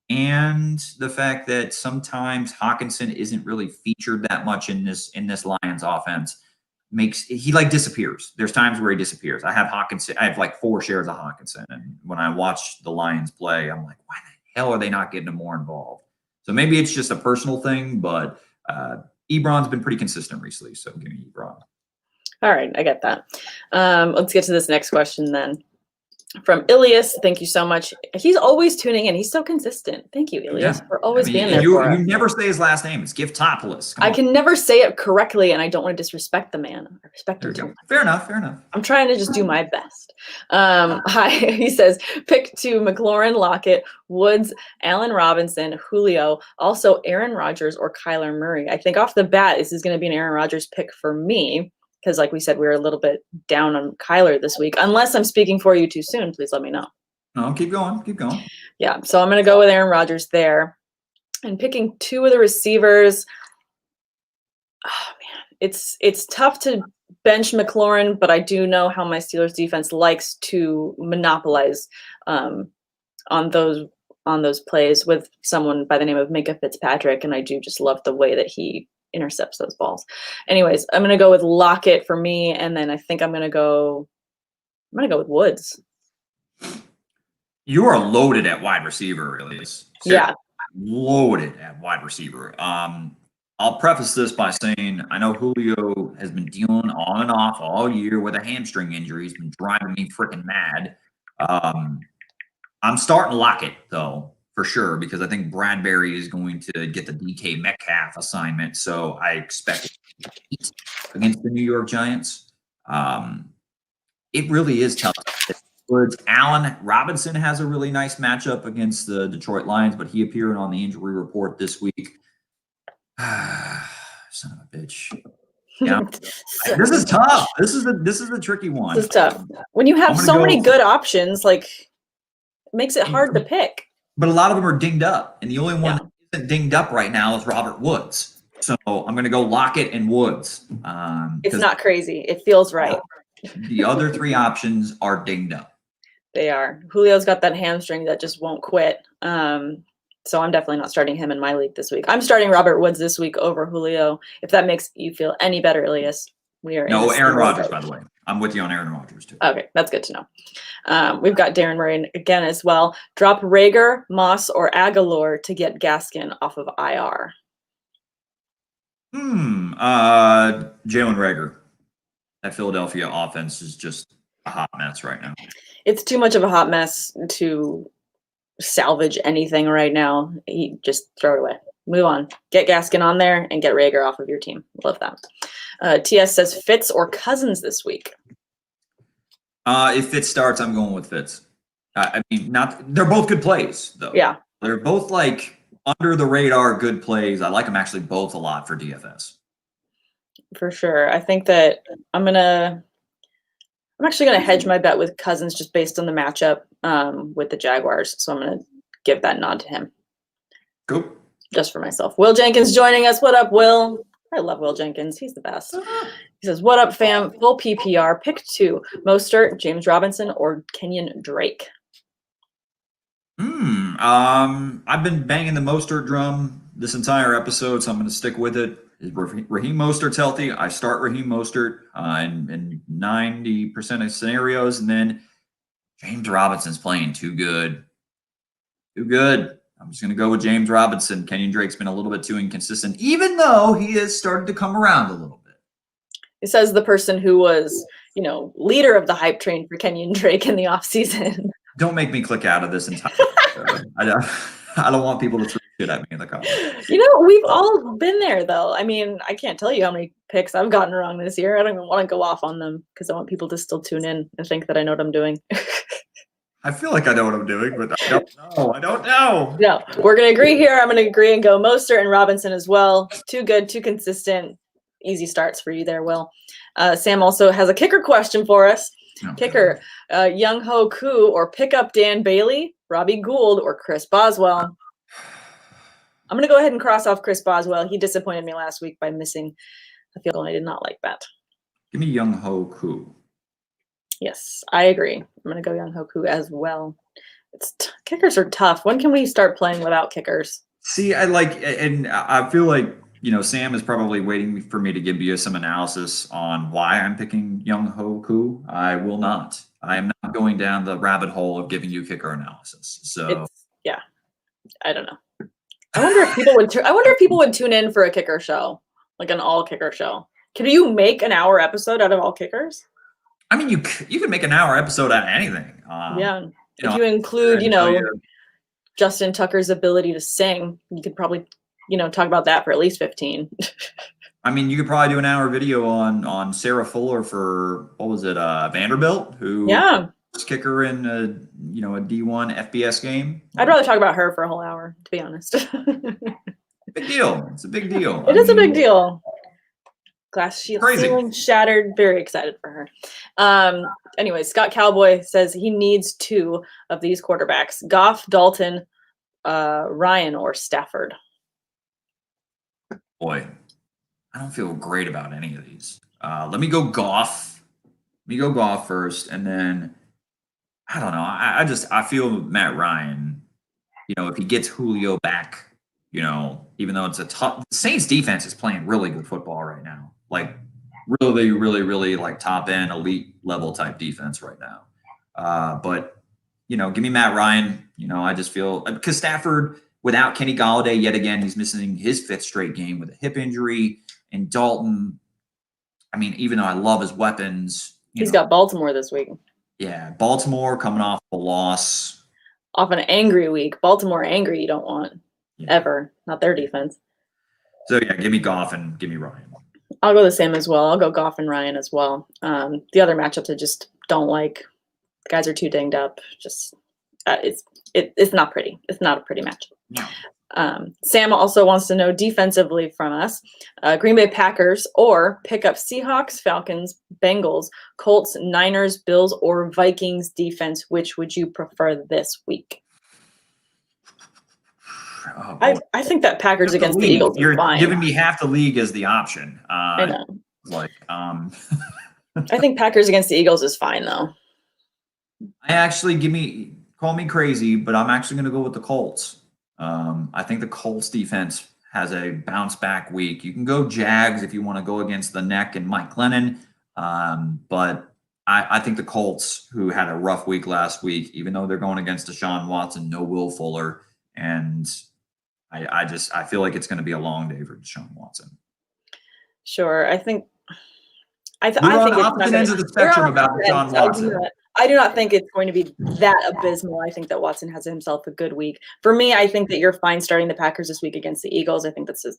And the fact that sometimes Hawkinson isn't really featured that much in this Lions offense makes he disappears. There's times where he disappears. I have Hawkinson. I have 4 shares of Hawkinson, and when I watch the Lions play, I'm like, why the hell are they not getting him more involved? So maybe it's just a personal thing, but Ebron's been pretty consistent recently. So give me Ebron.
All right, I get that. Let's get to this next question then. From Ilias, thank you so much. He's always tuning in. He's so consistent. Thank you, Ilias, for always being there for us.
You never say his last name. It's Giftopoulos.
I can never say it correctly, and I don't want to disrespect the man. I respect him too much.
Fair enough.
I'm trying to just do my best. Hi, he says, pick 2, McLaurin, Lockett, Woods, Allen Robinson, Julio, also Aaron Rodgers or Kyler Murray. I think off the bat, this is going to be an Aaron Rodgers pick for me. Because like we said, we were a little bit down on Kyler this week. Unless I'm speaking for you too soon, please let me know.
No, keep going.
Yeah, so I'm going to go with Aaron Rodgers there. And picking 2 of the receivers, oh, man, it's tough to bench McLaurin, but I do know how my Steelers defense likes to monopolize on those plays with someone by the name of Minka Fitzpatrick, and I do just love the way that he intercepts those balls. Anyways, I'm going to go with Lockett for me, and then I think I'm going to go with Woods.
You are loaded at wide receiver, really.
Yeah.
Loaded at wide receiver. I'll preface this by saying I know Julio has been dealing on and off all year with a hamstring injury. He's been driving me freaking mad. I'm starting Lockett, though, for sure, because I think Bradbury is going to get the DK Metcalf assignment. So I expect it against the New York Giants. It really is tough. Allen Robinson has a really nice matchup against the Detroit Lions, but he appeared on the injury report this week. Son of a bitch. Yeah, this is tough. This is a tricky one.
This is tough. When you have so many good options, it makes it hard to pick.
But a lot of them are dinged up, and the only one that isn't dinged up right now is Robert Woods. So I'm going to go Lockett and Woods.
It's not crazy. It feels right.
The other 3 options are dinged up.
They are. Julio's got that hamstring that just won't quit. So I'm definitely not starting him in my league this week. I'm starting Robert Woods this week over Julio. If that makes you feel any better, Elias, we are.
No, Aaron Rodgers, by the way. I'm with you on Aaron Rodgers, too.
Okay, that's good to know. We've got Darren Murray again as well. Drop Rager, Moss, or Aguilar to get Gaskin off of IR.
Jalen Rager. That Philadelphia offense is just a hot mess right now.
It's too much of a hot mess to salvage anything right now. Just throw it away. Move on. Get Gaskin on there and get Rager off of your team. Love that. TS says Fitz or Cousins this week.
If Fitz starts, I'm going with Fitz. I mean, they're both good plays, though.
Yeah.
They're both under the radar good plays. I like them actually both a lot for DFS.
For sure. I think that I'm actually gonna hedge my bet with Cousins just based on the matchup with the Jaguars. So I'm gonna give that nod to him.
Cool.
Just for myself. Will Jenkins joining us. What up, Will? I love Will Jenkins. He's the best. He says, what up, fam? Full PPR. Pick 2. Mostert, James Robinson, or Kenyon Drake?
I've been banging the Mostert drum this entire episode, so I'm going to stick with it. Raheem Mostert's healthy. I start Raheem Mostert in 90% of scenarios, and then James Robinson's playing too good. Too good. I'm just going to go with James Robinson. Kenyon Drake's been a little bit too inconsistent, even though he has started to come around a little bit.
It says the person who was, leader of the hype train for Kenyon Drake in the offseason.
Don't make me click out of this entire I don't want people to shit at me in the comments.
We've all been there, though. I mean, I can't tell you how many picks I've gotten wrong this year. I don't even want to go off on them because I want people to still tune in and think that I know what I'm doing.
I feel like I know what I'm doing, but I don't know. I don't know.
No, we're going to agree here. I'm going to agree and go Mostert and Robinson as well. Too good, too consistent. Easy starts for you there, Will. Sam also has a kicker question for us.
Okay.
Kicker, Young Ho Koo or pick up Dan Bailey, Robbie Gould, or Chris Boswell. I'm going to go ahead and cross off Chris Boswell. He disappointed me last week by missing a field goal, and I did not like that.
Give me Young Ho Koo.
Yes, I agree. I'm going to go Young Ho Koo as well. Kickers are tough. When can we start playing without kickers?
See, I feel like, Sam is probably waiting for me to give you some analysis on why I'm picking Young Ho Koo. I will not. I am not going down the rabbit hole of giving you kicker analysis. So
I don't know. I wonder if people would tune in for a kicker show, like an all kicker show. Can you make an hour episode out of all kickers?
I mean, you can make an hour episode out of anything.
If you include, Justin Tucker's ability to sing, you could probably, talk about that for at least 15.
I mean, you could probably do an hour video on Sarah Fuller for, what was it, Vanderbilt, who was kicker in a D1 FBS game.
I'd rather talk about her for a whole hour, to be honest.
Big deal. It's a big deal.
It is a big deal. Glass ceiling shattered. Very excited for her. Anyway, Scott Cowboy says he needs 2 of these quarterbacks: Goff, Dalton, Ryan, or Stafford.
Boy, I don't feel great about any of these. Let me go Goff. Let me go Goff first, and then I don't know. I feel Matt Ryan. If he gets Julio back, even though it's a tough, the Saints defense is playing really good football right now. Like really, really, really like top end elite level type defense right now. But give me Matt Ryan. I just feel because Stafford without Kenny Golladay yet again, he's missing his 5th straight game with a hip injury. And Dalton, I mean, even though I love his weapons,
he's got Baltimore this week.
Yeah, Baltimore coming off a loss,
off an angry week. Baltimore angry, you don't want ever, not their defense.
So give me Goff and give me Ryan.
I'll go the same as well. I'll go Goff and Ryan as well. The other matchups I just don't like. The guys are too dinged up. Just it's not pretty. It's not a pretty matchup.
No.
Sam also wants to know defensively from us: Green Bay Packers or pick up Seahawks, Falcons, Bengals, Colts, Niners, Bills, or Vikings defense. Which would you prefer this week? Oh, I think that Packers against the Eagles
You're
is fine.
giving me half the league as the option.
I know.
I
think Packers against the Eagles is fine, though.
I actually call me crazy, but I'm actually going to go with the Colts. I think the Colts defense has a bounce back week. You can go Jags if you want to go against the neck and Mike Glennon. But I think the Colts, who had a rough week last week, even though they're going against Deshaun Watson, no Will Fuller, and I feel like it's going to be a long day for Deshaun Watson.
Sure. I think
I think on the opposite ends of the spectrum about Deshaun Watson.
I do not think it's going to be that abysmal. I think that Watson has himself a good week. For me, I think that you're fine starting the Packers this week against the Eagles. I think that's an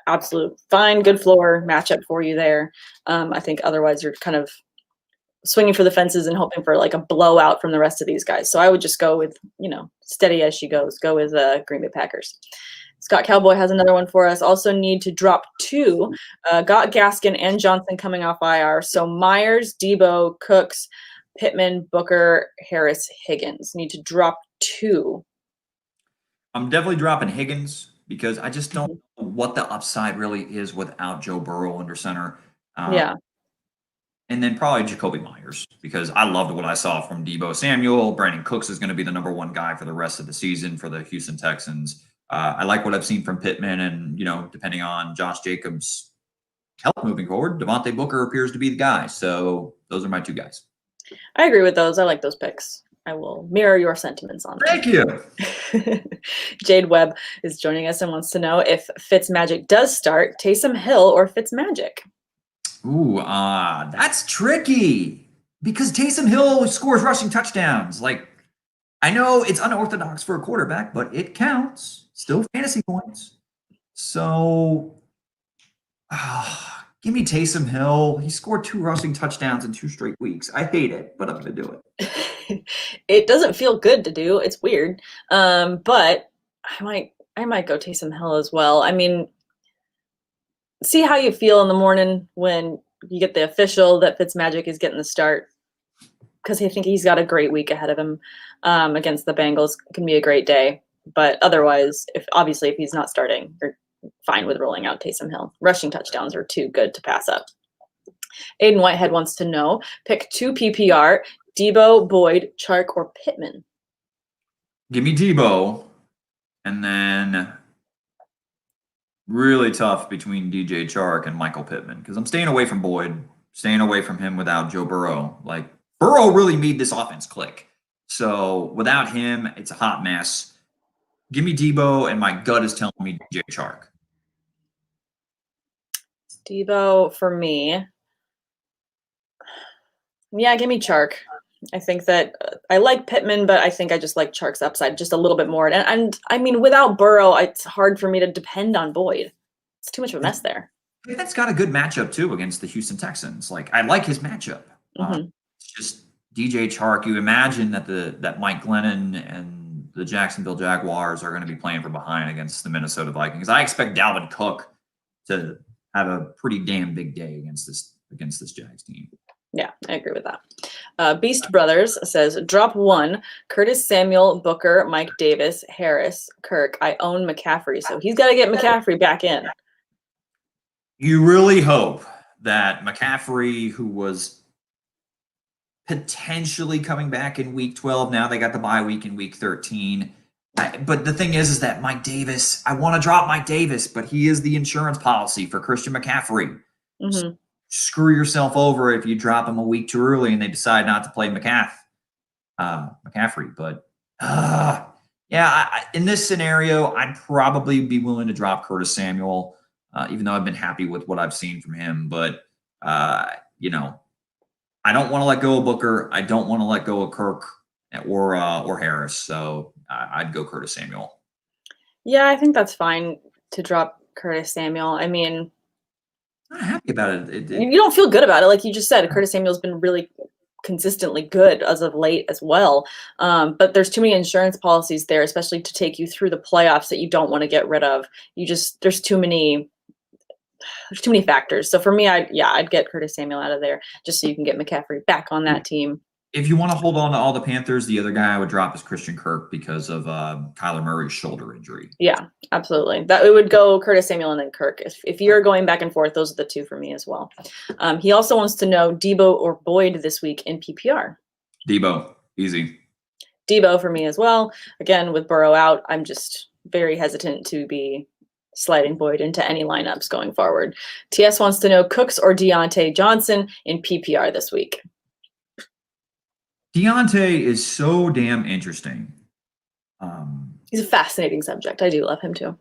absolute fine, good floor matchup for you there. I think otherwise you're kind of swinging for the fences and hoping for like a blowout from the rest of these guys. So I would just go with, steady as she goes. Go with Green Bay Packers. Scott Cowboy has another one for us. Also need to drop 2. Got Gaskin and Johnson coming off IR. So Myers, Debo, Cooks, Pittman, Booker, Harris, Higgins. Need to drop 2.
I'm definitely dropping Higgins because I just don't know what the upside really is without Joe Burrow under center. And then probably Jacoby Myers because I loved what I saw from Debo Samuel. Brandon Cooks is going to be the number 1 guy for the rest of the season for the Houston Texans. I like what I've seen from Pittman and, depending on Josh Jacobs' health moving forward, Devontae Booker appears to be the guy. So those are my 2 guys.
I agree with those. I like those picks. I will mirror your sentiments on them.
Thank you.
Jade Webb is joining us and wants to know if Fitzmagic does start, Taysom Hill or Fitzmagic.
Ooh, that's tricky because Taysom Hill scores rushing touchdowns. Like, I know it's unorthodox for a quarterback, but it counts. Still fantasy points. So, give me Taysom Hill. He scored 2 rushing touchdowns in 2 straight weeks. I hate it, but I'm going to do it.
It doesn't feel good to do. It's weird. But I might go Taysom Hill as well. I mean, see how you feel in the morning when you get the official that Fitzmagic is getting the start, because I think he's got a great week ahead of him against the Bengals. It can be a great day. But otherwise, if he's not starting, you're fine with rolling out Taysom Hill. Rushing touchdowns are too good to pass up. Aiden Whitehead wants to know, pick 2 PPR, Debo, Boyd, Chark, or Pittman.
Give me Debo, and then really tough between DJ Chark and Michael Pittman, because I'm staying away from Boyd, staying away from him without Joe Burrow. Like, Burrow really made this offense click. So without him, it's a hot mess. Give me Debo, and my gut is telling me DJ Chark.
Debo for me. Yeah, give me Chark. I think that I like Pittman, but I think I just like Chark's upside just a little bit more. And I mean, without Burrow, it's hard for me to depend on Boyd. It's too much of a mess there.
That's got a good matchup, too, against the Houston Texans. Like, I like his matchup. It's just DJ Chark. You imagine that Mike Glennon and the Jacksonville Jaguars are going to be playing from behind against the Minnesota Vikings. I expect Dalvin Cook to have a pretty damn big day against this Jags team.
Yeah, I agree with that. Beast Brothers says, drop 1, Curtis Samuel, Booker, Mike Davis, Harris, Kirk. I own McCaffrey, so he's got to get McCaffrey back in.
You really hope that McCaffrey, who was potentially coming back in week 12, now they got the bye week in week 13. But the thing is that Mike Davis, I want to drop Mike Davis, but he is the insurance policy for Christian McCaffrey. So screw yourself over if you drop him a week too early and they decide not to play McCaffrey. But in this scenario, I'd probably be willing to drop Curtis Samuel, even though I've been happy with what I've seen from him. But I don't want to let go of Booker. I don't want to let go of Kirk or Harris. So I'd go Curtis Samuel.
Yeah, I think that's fine to drop Curtis Samuel. I mean,
I'm not happy about it.
You don't feel good about it. Like you just said, Curtis Samuel's been really consistently good as of late as well. But there's too many insurance policies there, especially to take you through the playoffs, that you don't want to get rid of. There's too many factors. So for me, I'd get Curtis Samuel out of there just so you can get McCaffrey back on that team.
If you want to hold on to all the Panthers, the other guy I would drop is Christian Kirk because of Kyler Murray's shoulder injury.
Yeah, absolutely. That it would go Curtis Samuel and then Kirk. If you're going back and forth, those are the 2 for me as well. He also wants to know Debo or Boyd this week in PPR.
Debo, easy.
Debo for me as well. Again, with Burrow out, I'm just very hesitant to be sliding Boyd into any lineups going forward. TS wants to know Cooks or Deontay Johnson in PPR this week.
Deontay is so damn interesting.
He's a fascinating subject. I do love him too.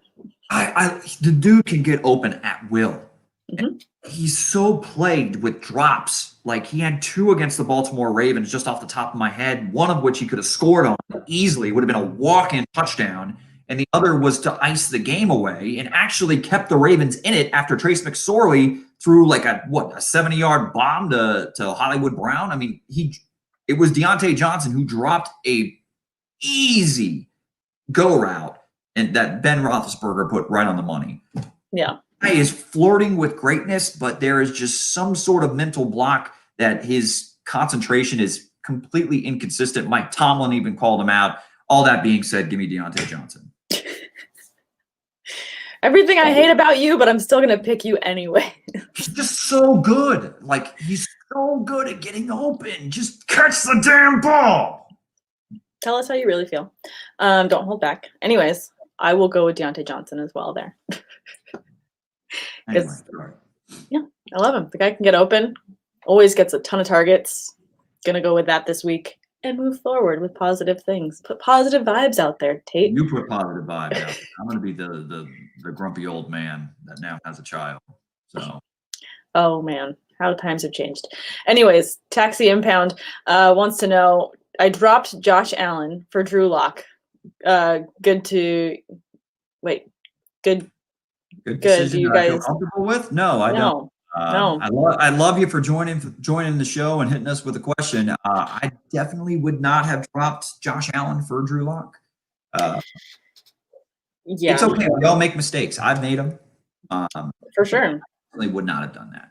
The dude can get open at will. He's so plagued with drops. Like, he had 2 against the Baltimore Ravens just off the top of my head, one of which he could have scored on easily. It would have been a walk-in touchdown. And the other was to ice the game away and actually kept the Ravens in it after Trace McSorley threw like a 70-yard bomb to Hollywood Brown. I mean, it was Deontay Johnson who dropped a easy go route and that Ben Roethlisberger put right on the money.
Yeah.
He is flirting with greatness, but there is just some sort of mental block that his concentration is completely inconsistent. Mike Tomlin even called him out. All that being said, give me Deontay Johnson.
Everything I hate about you, but I'm still going to pick you anyway.
He's just so good. Like, he's so good at getting open. Just catch the damn ball.
Tell us how you really feel. Don't hold back. Anyways, I will go with Deontay Johnson as well there.
Anyway,
yeah, I love him. The guy can get open. Always gets a ton of targets. Gonna go with that this week and move forward with positive things. Put positive vibes out there, Tate.
You put positive vibes out. I'm gonna be the grumpy old man that now has a child. So.
Oh man, how times have changed. Anyways, Taxi Impound wants to know I dropped Josh Allen for Drew Lock. Good.
Good decision
You
that I feel
guys?
comfortable with. No, I don't.
No. No.
I love you for joining the show and hitting us with a question. I definitely would not have dropped Josh Allen for Drew Lock.
Yeah.
It's okay. We all make mistakes. I've made them.
For sure.
I definitely would not have done that.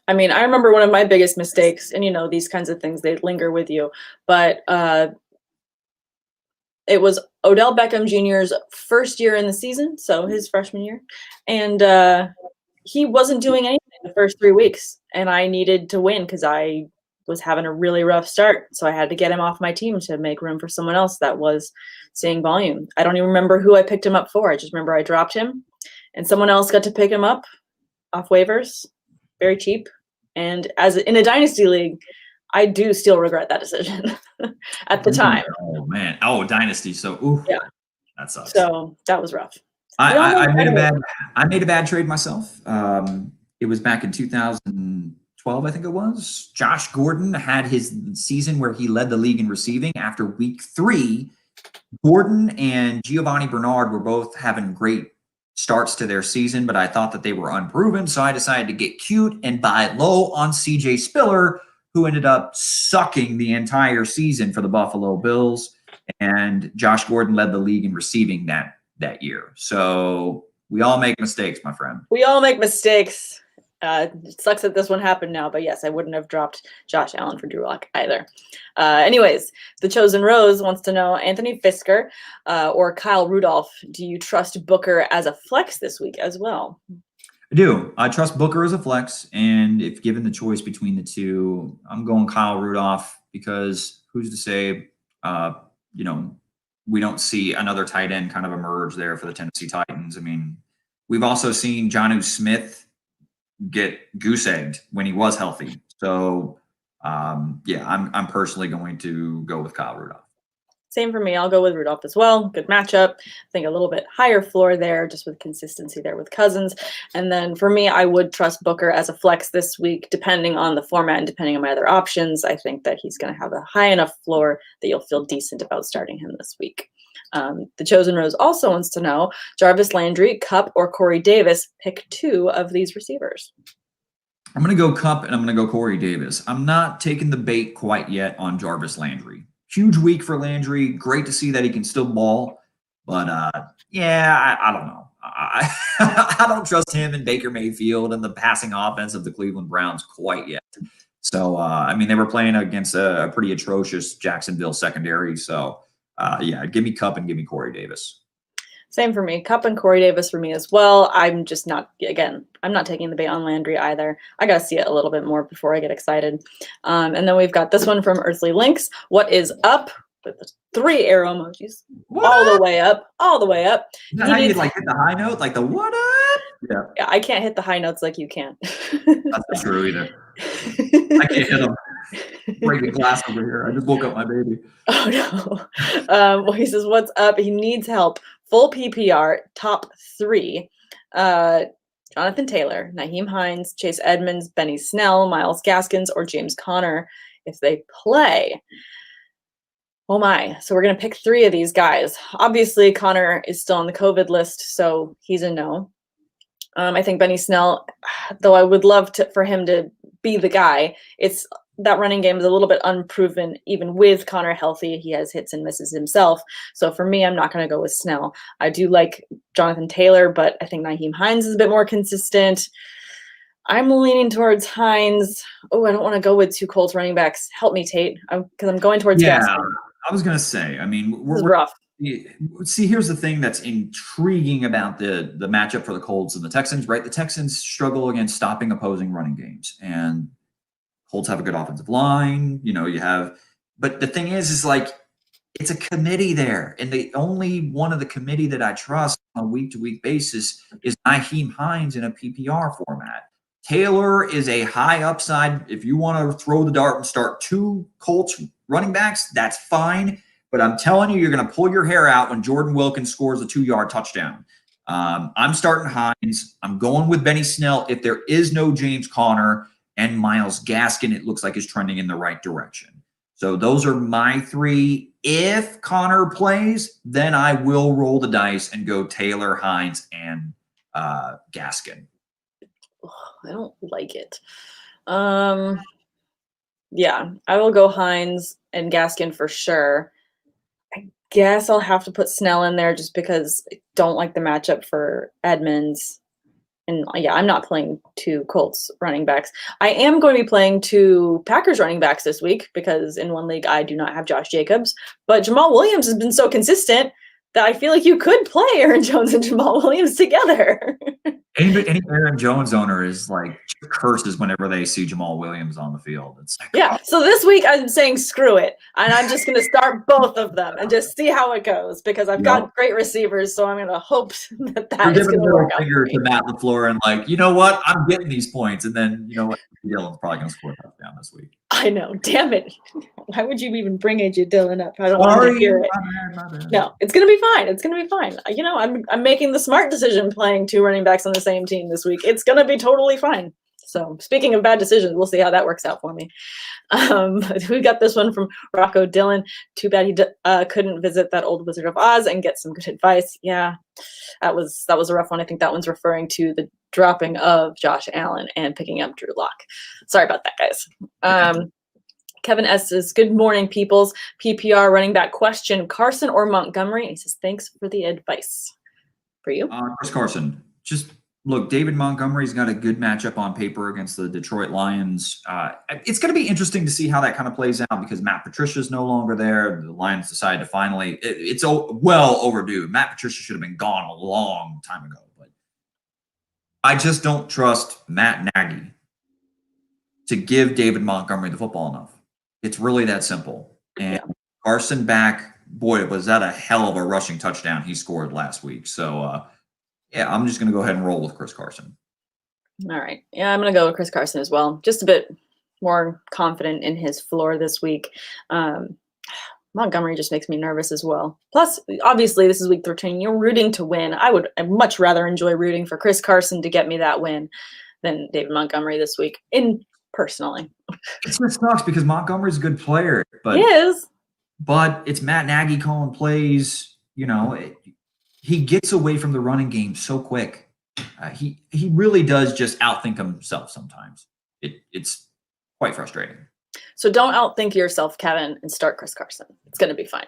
I mean, I remember one of my biggest mistakes, and these kinds of things, they linger with you, but it was Odell Beckham Jr.'s first year in the season, so his freshman year, and he wasn't doing anything the first 3 weeks, and I needed to win because I was having a really rough start, so I had to get him off my team to make room for someone else that was seeing volume. I don't even remember who I picked him up for. I just remember I dropped him, and someone else got to pick him up off waivers, very cheap. And in a dynasty league, I do still regret that decision at the time.
Oh man! Oh, dynasty. So, ooh,
yeah,
that sucks.
So that was rough.
I made a bad trade myself. It was back in 2012, I think it was. Josh Gordon had his season where he led the league in receiving. After week 3, Gordon and Giovanni Bernard were both having great starts to their season, but I thought that they were unproven, so I decided to get cute and buy low on CJ Spiller, who ended up sucking the entire season for the Buffalo Bills, and Josh Gordon led the league in receiving that year. So we all make mistakes, my friend.
We all make mistakes. It sucks that this one happened now, but yes, I wouldn't have dropped Josh Allen for Drew Lock either. Anyways, the Chosen Rose wants to know, Anthony Fisker or Kyle Rudolph, do you trust Booker as a flex this week as well?
I do. I trust Booker as a flex, and if given the choice between the two, I'm going Kyle Rudolph because who's to say, we don't see another tight end kind of emerge there for the Tennessee Titans. I mean, we've also seen Jonnu Smith get goose egged when he was healthy. So, I'm personally going to go with Kyle Rudolph.
Same for me. I'll go with Rudolph as well. Good matchup. I think a little bit higher floor there, just with consistency there with Cousins. And then for me, I would trust Booker as a flex this week, depending on the format and depending on my other options. I think that he's going to have a high enough floor that you'll feel decent about starting him this week. The Chosen Rose also wants to know, Jarvis Landry, Kupp, or Corey Davis, pick 2 of these receivers.
I'm going to go Kupp and I'm going to go Corey Davis. I'm not taking the bait quite yet on Jarvis Landry. Huge week for Landry. Great to see that he can still ball. But, I don't know. I don't trust him and Baker Mayfield and the passing offense of the Cleveland Browns quite yet. So, they were playing against a pretty atrocious Jacksonville secondary. So, give me Kupp and give me Corey Davis.
Same for me. Kupp and Corey Davis for me as well. I'm just not, I'm not taking the bait on Landry either. I got to see it a little bit more before I get excited. And then we've got this one from Earthly Links. What is up? With the 3 arrow emojis. All the way up. All the way up.
How you hit the high note? Like the what up?
Yeah, I can't hit the high notes like you can.
That's not true either. I can't hit them. Breaking glass over here. I just woke up my baby.
Oh, no. He says, what's up? He needs help. Full PPR, top 3. Jonathan Taylor, Nyheim Hines, Chase Edmonds, Benny Snell, Myles Gaskins, or James Conner if they play. Oh my. So we're going to pick 3 of these guys. Obviously, Conner is still on the COVID list, so he's a no. I think Benny Snell, though I would love for him to be the guy, that running game is a little bit unproven, even with Conner healthy. He has hits and misses himself. So for me, I'm not going to go with Snell. I do like Jonathan Taylor, but I think Nyheim Hines is a bit more consistent. I'm leaning towards Hines. Oh, I don't want to go with 2 Colts running backs. Help me, Tate, because I'm going towards Gaskin.
I was going to say,
we're rough.
See, here's the thing that's intriguing about the matchup for the Colts and the Texans, right? The Texans struggle against stopping opposing running games, and Colts have a good offensive line. But the thing is it's a committee there, and the only one of the committee that I trust on a week-to-week basis is Nyheim Hines in a PPR format. Taylor is a high upside. If you want to throw the dart and start 2 Colts running backs, that's fine. But I'm telling you, you're going to pull your hair out when Jordan Wilkins scores a 2-yard touchdown. I'm starting Hines. I'm going with Benny Snell. If there is no James Conner and Myles Gaskin, it looks like is trending in the right direction. So those are my three. If Connor plays, then I will roll the dice and go Taylor, Hines, and Gaskin.
I don't like it. Yeah, I will go Hines and Gaskin for sure. I guess I'll have to put Snell in there just because I don't like the matchup for Edmonds. And yeah, I'm not playing 2 Colts running backs. I am going to be playing 2 Packers running backs this week because in one league I do not have Josh Jacobs. But Jamal Williams has been so consistent that I feel like you could play Aaron Jones and Jamal Williams together.
Any Aaron Jones owner is like curses whenever they see Jamal Williams on the field. It's like,
yeah. So this week I'm saying screw it, and I'm just going to start both of them and just see how it goes because I've got great receivers. So I'm going to hope that is going to work out for me.
To Matt LaFleur and like, you know what, I'm getting these points, and then you know what, Dylan's probably going to score a touchdown this week.
I know, damn it! Why would you even bring AJ Dillon up? I don't want to hear it.
My bad.
No, it's going to be fine. It's going to be fine. You know, I'm making the smart decision playing 2 running backs on the same team this week. It's going to be totally fine. So speaking of bad decisions, we'll see how that works out for me. We got this one from Rocco Dillon. Too bad he couldn't visit that old Wizard of Oz and get some good advice. Yeah, that was a rough one. I think that one's referring to the dropping of Josh Allen and picking up Drew Lock. Sorry about that, guys. Kevin S. says, good morning, peoples. PPR running back question, Carson or Montgomery? He says, thanks for the advice. For you?
Chris Carson. Just look, David Montgomery's got a good matchup on paper against the Detroit Lions. It's going to be interesting to see how that kind of plays out because Matt Patricia's no longer there. The Lions decided to finally – it's well overdue. Matt Patricia should have been gone a long time ago. But I just don't trust Matt Nagy to give David Montgomery the football enough. It's really that simple. And Carson back, boy, was that a hell of a rushing touchdown he scored last week. So, yeah, I'm just going to go ahead and roll with Chris Carson.
All right. Yeah, I'm going to go with Chris Carson as well. Just a bit more confident in his floor this week. Montgomery just makes me nervous as well. Plus, obviously, this is week 13. You're rooting to win. I'd much rather enjoy rooting for Chris Carson to get me that win than David Montgomery this week, personally.
It just sucks because Montgomery's a good player. But,
he is.
But it's Matt Nagy calling plays. You know, he gets away from the running game so quick. He really does just outthink himself sometimes. It's quite frustrating.
So don't outthink yourself, Kevin, and start Chris Carson. It's going to be fine.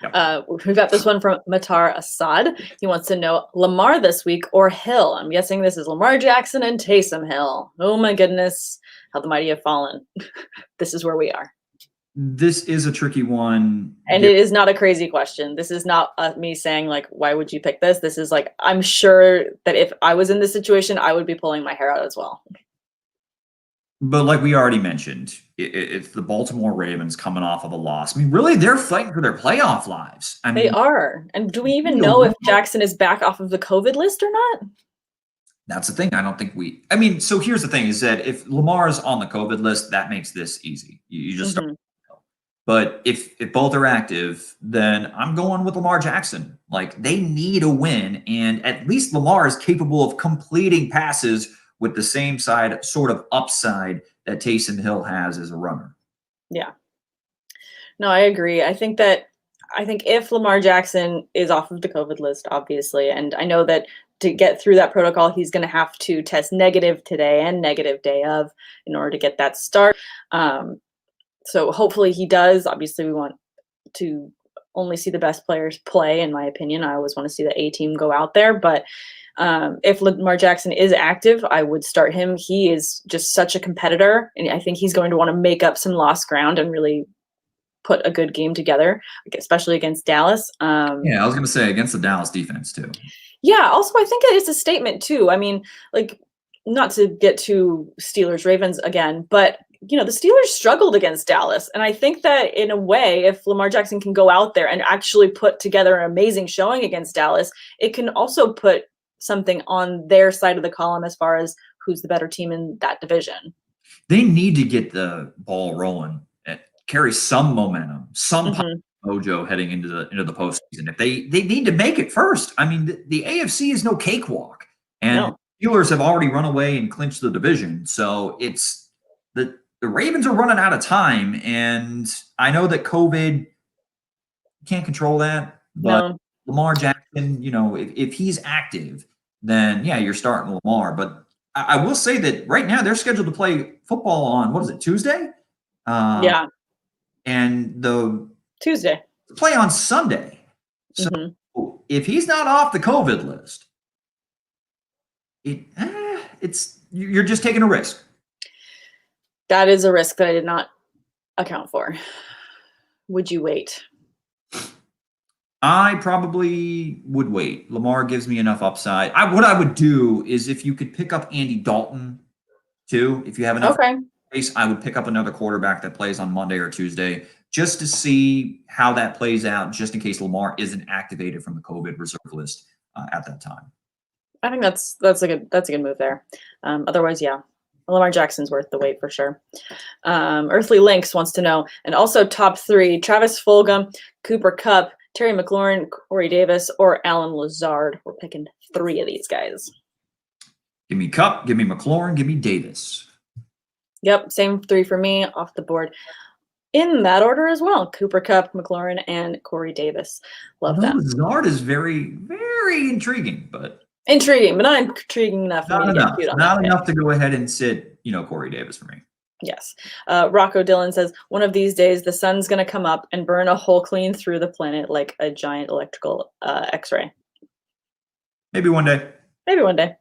Yep. We've got this one from Matar Assad. He wants to know Lamar this week or Hill. I'm guessing this is Lamar Jackson and Taysom Hill. Oh my goodness, how the mighty have fallen. This is where we are.
This is a tricky one.
And it is not a crazy question. This is not me saying, like, why would you pick this? This is like, I'm sure that if I was in this situation, I would be pulling my hair out as well.
But like we already mentioned, it's the Baltimore Ravens coming off of a loss. I mean, really, they're fighting for their playoff lives. I mean,
they are. And do we even know if Jackson is back off of the COVID list or not?
That's the thing. I don't think I mean, so here's the thing is that if Lamar is on the COVID list, that makes this easy. You just start. But if both are active, then I'm going with Lamar Jackson. Like, they need a win, and at least Lamar is capable of completing passes with the same sort of upside that Taysom Hill has as a runner.
Yeah. No, I agree. I think if Lamar Jackson is off of the COVID list, obviously, and I know that to get through that protocol, he's going to have to test negative today and negative day of in order to get that start. So hopefully he does. Obviously, we want to only see the best players play, in my opinion. I always want to see the A team go out there. But if Lamar Jackson is active, I would start him. He is just such a competitor, and I think he's going to want to make up some lost ground and really put a good game together, especially against Dallas.
Yeah, I was going to say against the Dallas defense too.
Yeah, also I think it's a statement too. I mean, like, not to get to Steelers-Ravens again, but the Steelers struggled against Dallas. And I think that in a way, if Lamar Jackson can go out there and actually put together an amazing showing against Dallas, it can also put something on their side of the column as far as who's the better team in that division.
They need to get the ball rolling and carry some momentum, some mojo heading into the postseason. If they need to make it first. I mean, the AFC is no cakewalk. And Steelers have already run away and clinched the division. So it's the Ravens are running out of time, and I know that COVID can't control that, but
No.
Lamar Jackson, if he's active, then yeah, you're starting Lamar. But I will say that right now they're scheduled to play football on what is it, Tuesday?
Yeah.
And the
Tuesday.
play on Sunday. So if he's not off the COVID list, you're just taking a risk.
That is a risk that I did not account for. Would you wait?
I probably would wait. Lamar gives me enough upside. What I would do is if you could pick up Andy Dalton too, if you have enough space, I would pick up another quarterback that plays on Monday or Tuesday just to see how that plays out, just in case Lamar isn't activated from the COVID reserve list at that time.
I think that's a good move there. Otherwise, yeah, Lamar Jackson's worth the wait for sure. Earthly Lynx wants to know, and also top 3: Travis Fulgham, Cooper Kupp, Terry McLaurin, Corey Davis, or Alan Lazard. We're picking 3 of these guys.
Give me Kupp, give me McLaurin, give me Davis.
Yep, same 3 for me off the board. In that order as well: Cooper Kupp, McLaurin, and Corey Davis. Love that.
Lazard is very, very intriguing, but
not intriguing enough for me to get cute on
not enough to go ahead and sit, Corey Davis for me.
Yes. Rocco Dillon says, one of these days the sun's going to come up and burn a hole clean through the planet like a giant electrical X-ray.
Maybe one day.
Maybe one day.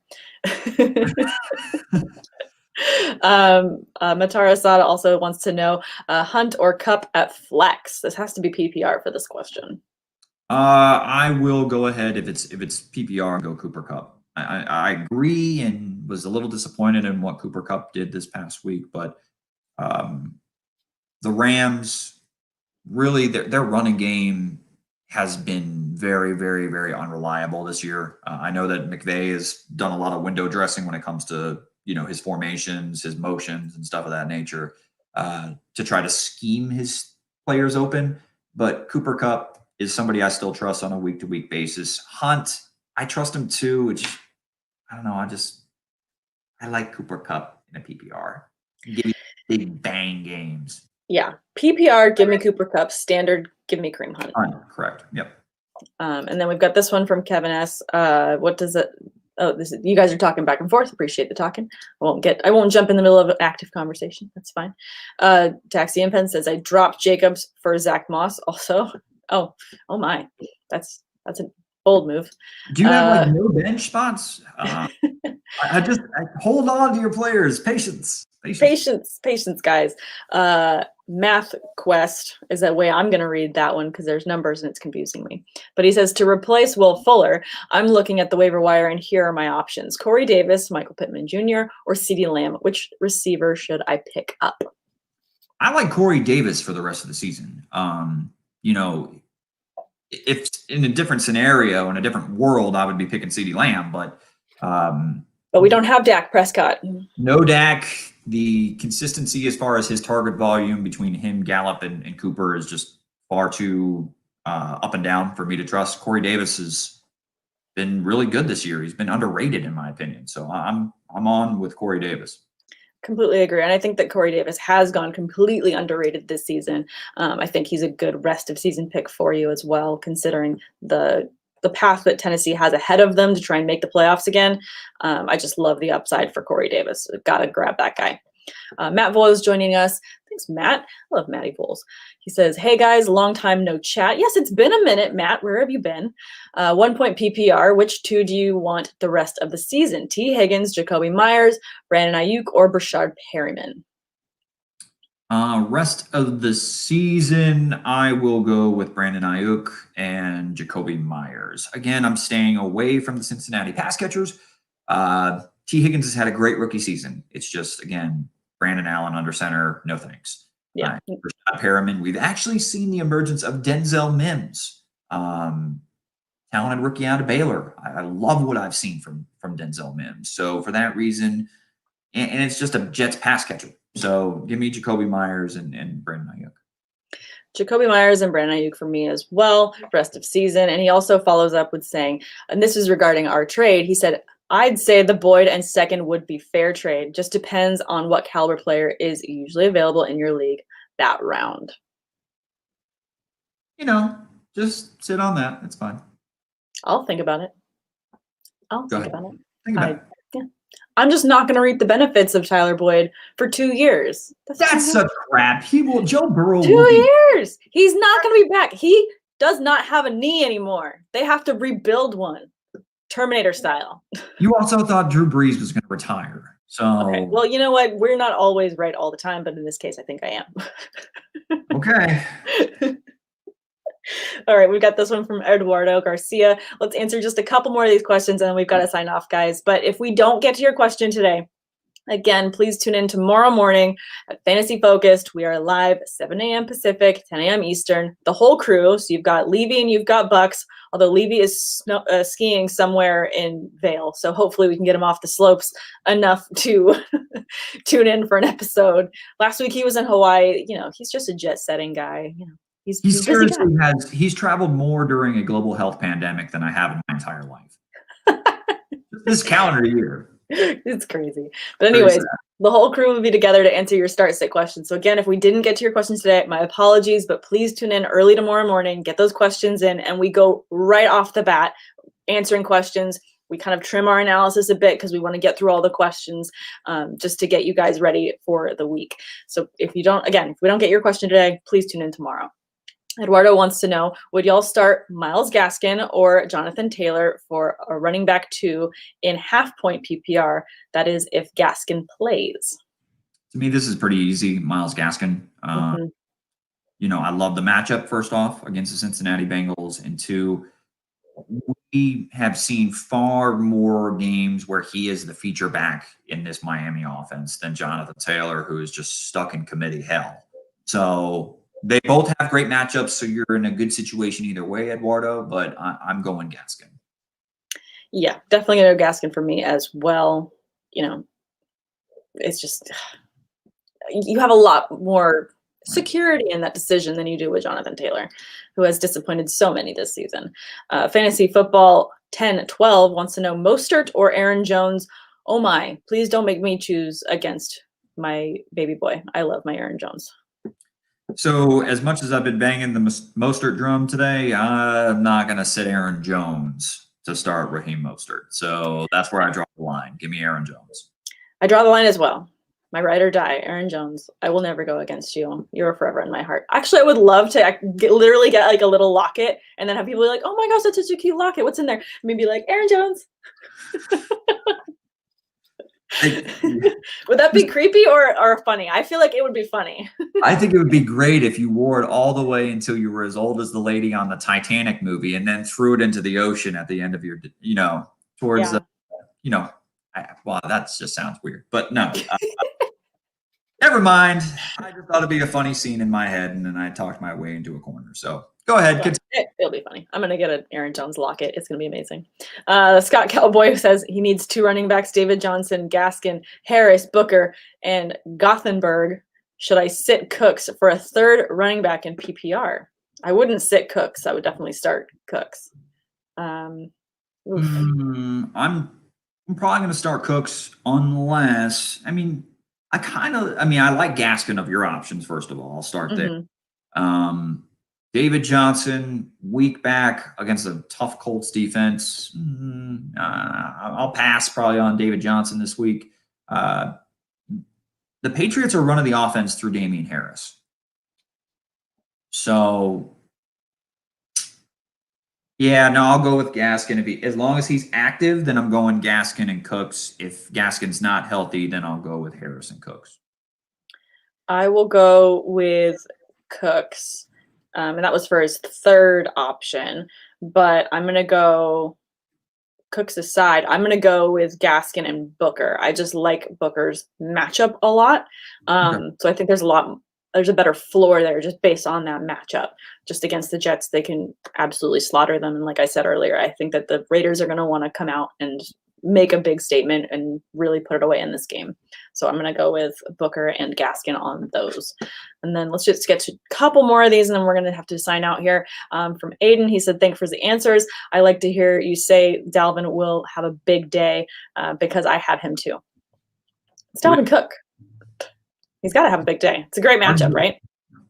Matara Sada also wants to know, Hunt or Kupp at flex. This has to be PPR for this question.
I will go ahead if it's PPR and go Cooper Kupp. I agree and was a little disappointed in what Cooper Kupp did this past week, but the Rams really their running game has been very, very, very unreliable this year. I know that McVay has done a lot of window dressing when it comes to his formations, his motions, and stuff of that nature to try to scheme his players open. But Cooper Kupp is somebody I still trust on a week-to-week basis. Hunt, I trust him too, which I don't know. I like Cooper Kupp in a PPR. Give me big bang games.
Yeah. PPR, give me Cooper Kupp. Standard, give me Kareem Hunt.
Correct. Yep.
And then we've got this one from Kevin S. What does it? Oh, you guys are talking back and forth. Appreciate the talking. I won't jump in the middle of an active conversation. That's fine. Taxi and Pen says, I dropped Jacobs for Zach Moss also. Oh my. That's a bold move.
Do you have no bench spots? I hold on to your players. Patience,
guys. Math Quest is that way I'm going to read that one because there's numbers and it's confusing me. But he says, to replace Will Fuller, I'm looking at the waiver wire and here are my options: Corey Davis, Michael Pittman Jr., or CeeDee Lamb. Which receiver should I pick up?
I like Corey Davis for the rest of the season. If in a different scenario, in a different world, I would be picking CeeDee Lamb, but
we don't have Dak Prescott.
No Dak. The consistency as far as his target volume between him, Gallup, and Cooper is just far too up and down for me to trust. Corey Davis has been really good this year. He's been underrated in my opinion. So I'm on with Corey Davis.
Completely agree. And I think that Corey Davis has gone completely underrated this season. I think he's a good rest of season pick for you as well, considering the path that Tennessee has ahead of them to try and make the playoffs again. I just love the upside for Corey Davis. Got to grab that guy. Matt Voles is joining us. Thanks, Matt. I love Matty Voles. He says, hey, guys, long time no chat. Yes, it's been a minute, Matt. Where have you been? 1 point PPR. Which 2 do you want the rest of the season? T. Higgins, Jacoby Myers, Brandon Ayuk, or Brashard Perryman?
Rest of the season, I will go with Brandon Ayuk and Jacoby Myers. Again, I'm staying away from the Cincinnati pass catchers. T. Higgins has had a great rookie season. It's just, again, Brandon Allen under center, no thanks.
Yeah.
Brashard Perriman, we've actually seen the emergence of Denzel Mims, talented rookie out of Baylor. I love what I've seen from Denzel Mims. So for that reason, and it's just a Jets pass catcher. So give me Jacoby Myers and Brandon Ayuk.
Jacoby Myers and Brandon Ayuk for me as well, rest of season. And he also follows up with saying, and this is regarding our trade, he said, I'd say the Boyd and second would be fair trade. Just depends on what caliber player is usually available in your league that round.
Just sit on that. It's fine.
I'll think about it.
Think about it.
Yeah. I'm just not going to reap the benefits of Tyler Boyd for 2 years.
That's such crap. Joe Burrow
2 years. He's not going to be back. He does not have a knee anymore. They have to rebuild one. Terminator style.
You also thought Drew Brees was going to retire. So
okay. Well, you know what? We're not always right all the time, but in this case, I think I am.
Okay.
All right, we've got this one from Eduardo Garcia. Let's answer just a couple more of these questions, and then we've got to sign off, guys. But if we don't get to your question today, again, please tune in tomorrow morning at Fantasy Focused. We are live 7 a.m. Pacific, 10 a.m. Eastern. The whole crew. So you've got Levy and you've got Bucks, although Levy is skiing somewhere in Vail. So hopefully we can get him off the slopes enough to tune in for an episode. Last week he was in Hawaii. He's just a jet-setting guy. He's
seriously he's traveled more during a global health pandemic than I have in my entire life. This calendar year.
It's crazy. But anyways, the whole crew will be together to answer your start sit questions. So again, if we didn't get to your questions today, my apologies, but please tune in early tomorrow morning, get those questions in, and we go right off the bat answering questions. We kind of trim our analysis a bit because we want to get through all the questions just to get you guys ready for the week. So if we don't get your question today, please tune in tomorrow. Eduardo wants to know, would y'all start Myles Gaskin or Jonathan Taylor for a running back 2 in half-point PPR? That is, if Gaskin plays.
To me, this is pretty easy. Myles Gaskin. I love the matchup, first off, against the Cincinnati Bengals. And 2, we have seen far more games where he is the feature back in this Miami offense than Jonathan Taylor, who is just stuck in committee hell. So they both have great matchups, so you're in a good situation either way, Eduardo, but I'm going Gaskin.
Yeah, definitely going to go Gaskin for me as well. It's just you have a lot more security in that decision than you do with Jonathan Taylor, who has disappointed so many this season. Fantasy Football 10-12 wants to know Mostert or Aaron Jones. Oh my, please don't make me choose against my baby boy. I love my Aaron Jones.
So as much as I've been banging the Mostert drum today, I'm not going to sit Aaron Jones to start Raheem Mostert. So that's where I draw the line. Give me Aaron Jones.
I draw the line as well. My ride or die, Aaron Jones. I will never go against you. You're forever in my heart. Actually, I would love to literally get like a little locket and then have people be like, oh my gosh, that's such a cute locket. What's in there? Maybe like Aaron Jones. Would that be creepy or funny? I feel like it would be funny.
I think it would be great if you wore it all the way until you were as old as the lady on the Titanic movie and then threw it into the ocean at the end of your, towards, well, that just sounds weird, but no. Never mind. I just thought it'd be a funny scene in my head, and then I talked my way into a corner. So go ahead.
It'll be funny. I'm going to get an Aaron Jones locket. It's going to be amazing. Scott Cowboy says he needs 2 running backs, David Johnson, Gaskin, Harris, Booker, and Gothenburg. Should I sit Cooks for a 3rd running back in PPR? I wouldn't sit Cooks. I would definitely start Cooks.
I'm probably going to start Cooks unless, I like Gaskin of your options, first of all. I'll start there. David Johnson, weak back against a tough Colts defense. I'll pass probably on David Johnson this week. The Patriots are running the offense through Damian Harris. So, yeah, no, I'll go with Gaskin. As long as he's active, then I'm going Gaskin and Cooks. If Gaskin's not healthy, then I'll go with Harris and Cooks.
I will go with Cooks. And that was for his 3rd option. But I'm going to go Cooks aside. I'm going to go with Gaskin and Booker. I just like Booker's matchup a lot. So I think there's a better floor there just based on that matchup. Just against the Jets, they can absolutely slaughter them. And like I said earlier, I think that the Raiders are going to want to come out and make a big statement and really put it away in this game. So I'm going to go with Booker and Gaskin on those. And then let's just get to a couple more of these, and then we're going to have to sign out here. From Aiden, he said, thanks for the answers. I like to hear you say Dalvin will have a big day because I have him too. It's Dalvin Cook. He's got to have a big day. It's a great matchup, right?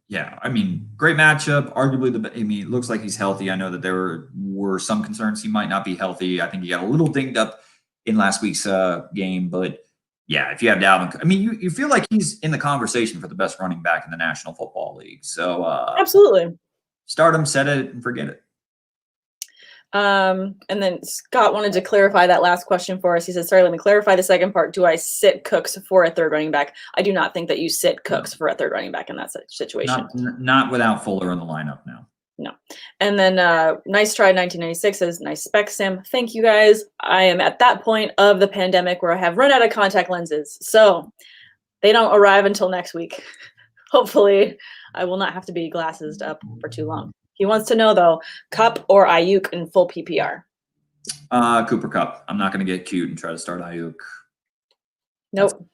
Yeah, I mean, great matchup. Arguably, it looks like he's healthy. I know that there were some concerns he might not be healthy. I think he got a little dinged up in last week's game. But, yeah, if you have Dalvin, I mean, you feel like he's in the conversation for the best running back in the National Football League. So,
absolutely.
Start him, set it, and forget it.
And then Scott wanted to clarify that last question for us. He said, sorry, let me clarify the second part. Do I sit Cooks for a third running back? I do not think that you sit Cooks for a third running back in that situation.
Not without Fuller in the lineup now.
No. And then Nice Try 1996 says, nice spec, Sam. Thank you, guys. I am at that point of the pandemic where I have run out of contact lenses. So they don't arrive until next week. Hopefully, I will not have to be glasses up for too long. He wants to know, though, Kupp or Ayuk in full PPR?
Cooper Kupp. I'm not going to get cute and try to start Ayuk.
Nope.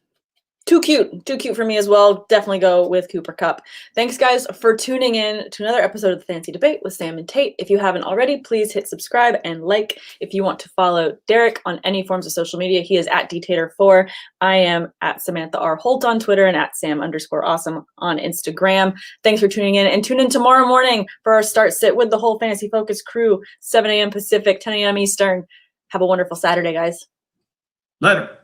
Too cute for me as well. Definitely go with Cooper Kupp. Thanks, guys, for tuning in to another episode of the Fantasy Debate with Sam and Tate. If you haven't already, please hit subscribe and like. If you want to follow Derek on any forms of social media, he is at dtater4. I am at Samantha R. Holt on Twitter and at Sam_awesome on Instagram. Thanks for tuning in, and tune in tomorrow morning for our start sit with the whole Fantasy Focus crew, 7 a.m. Pacific, 10 a.m. Eastern. Have a wonderful Saturday, guys.
Later.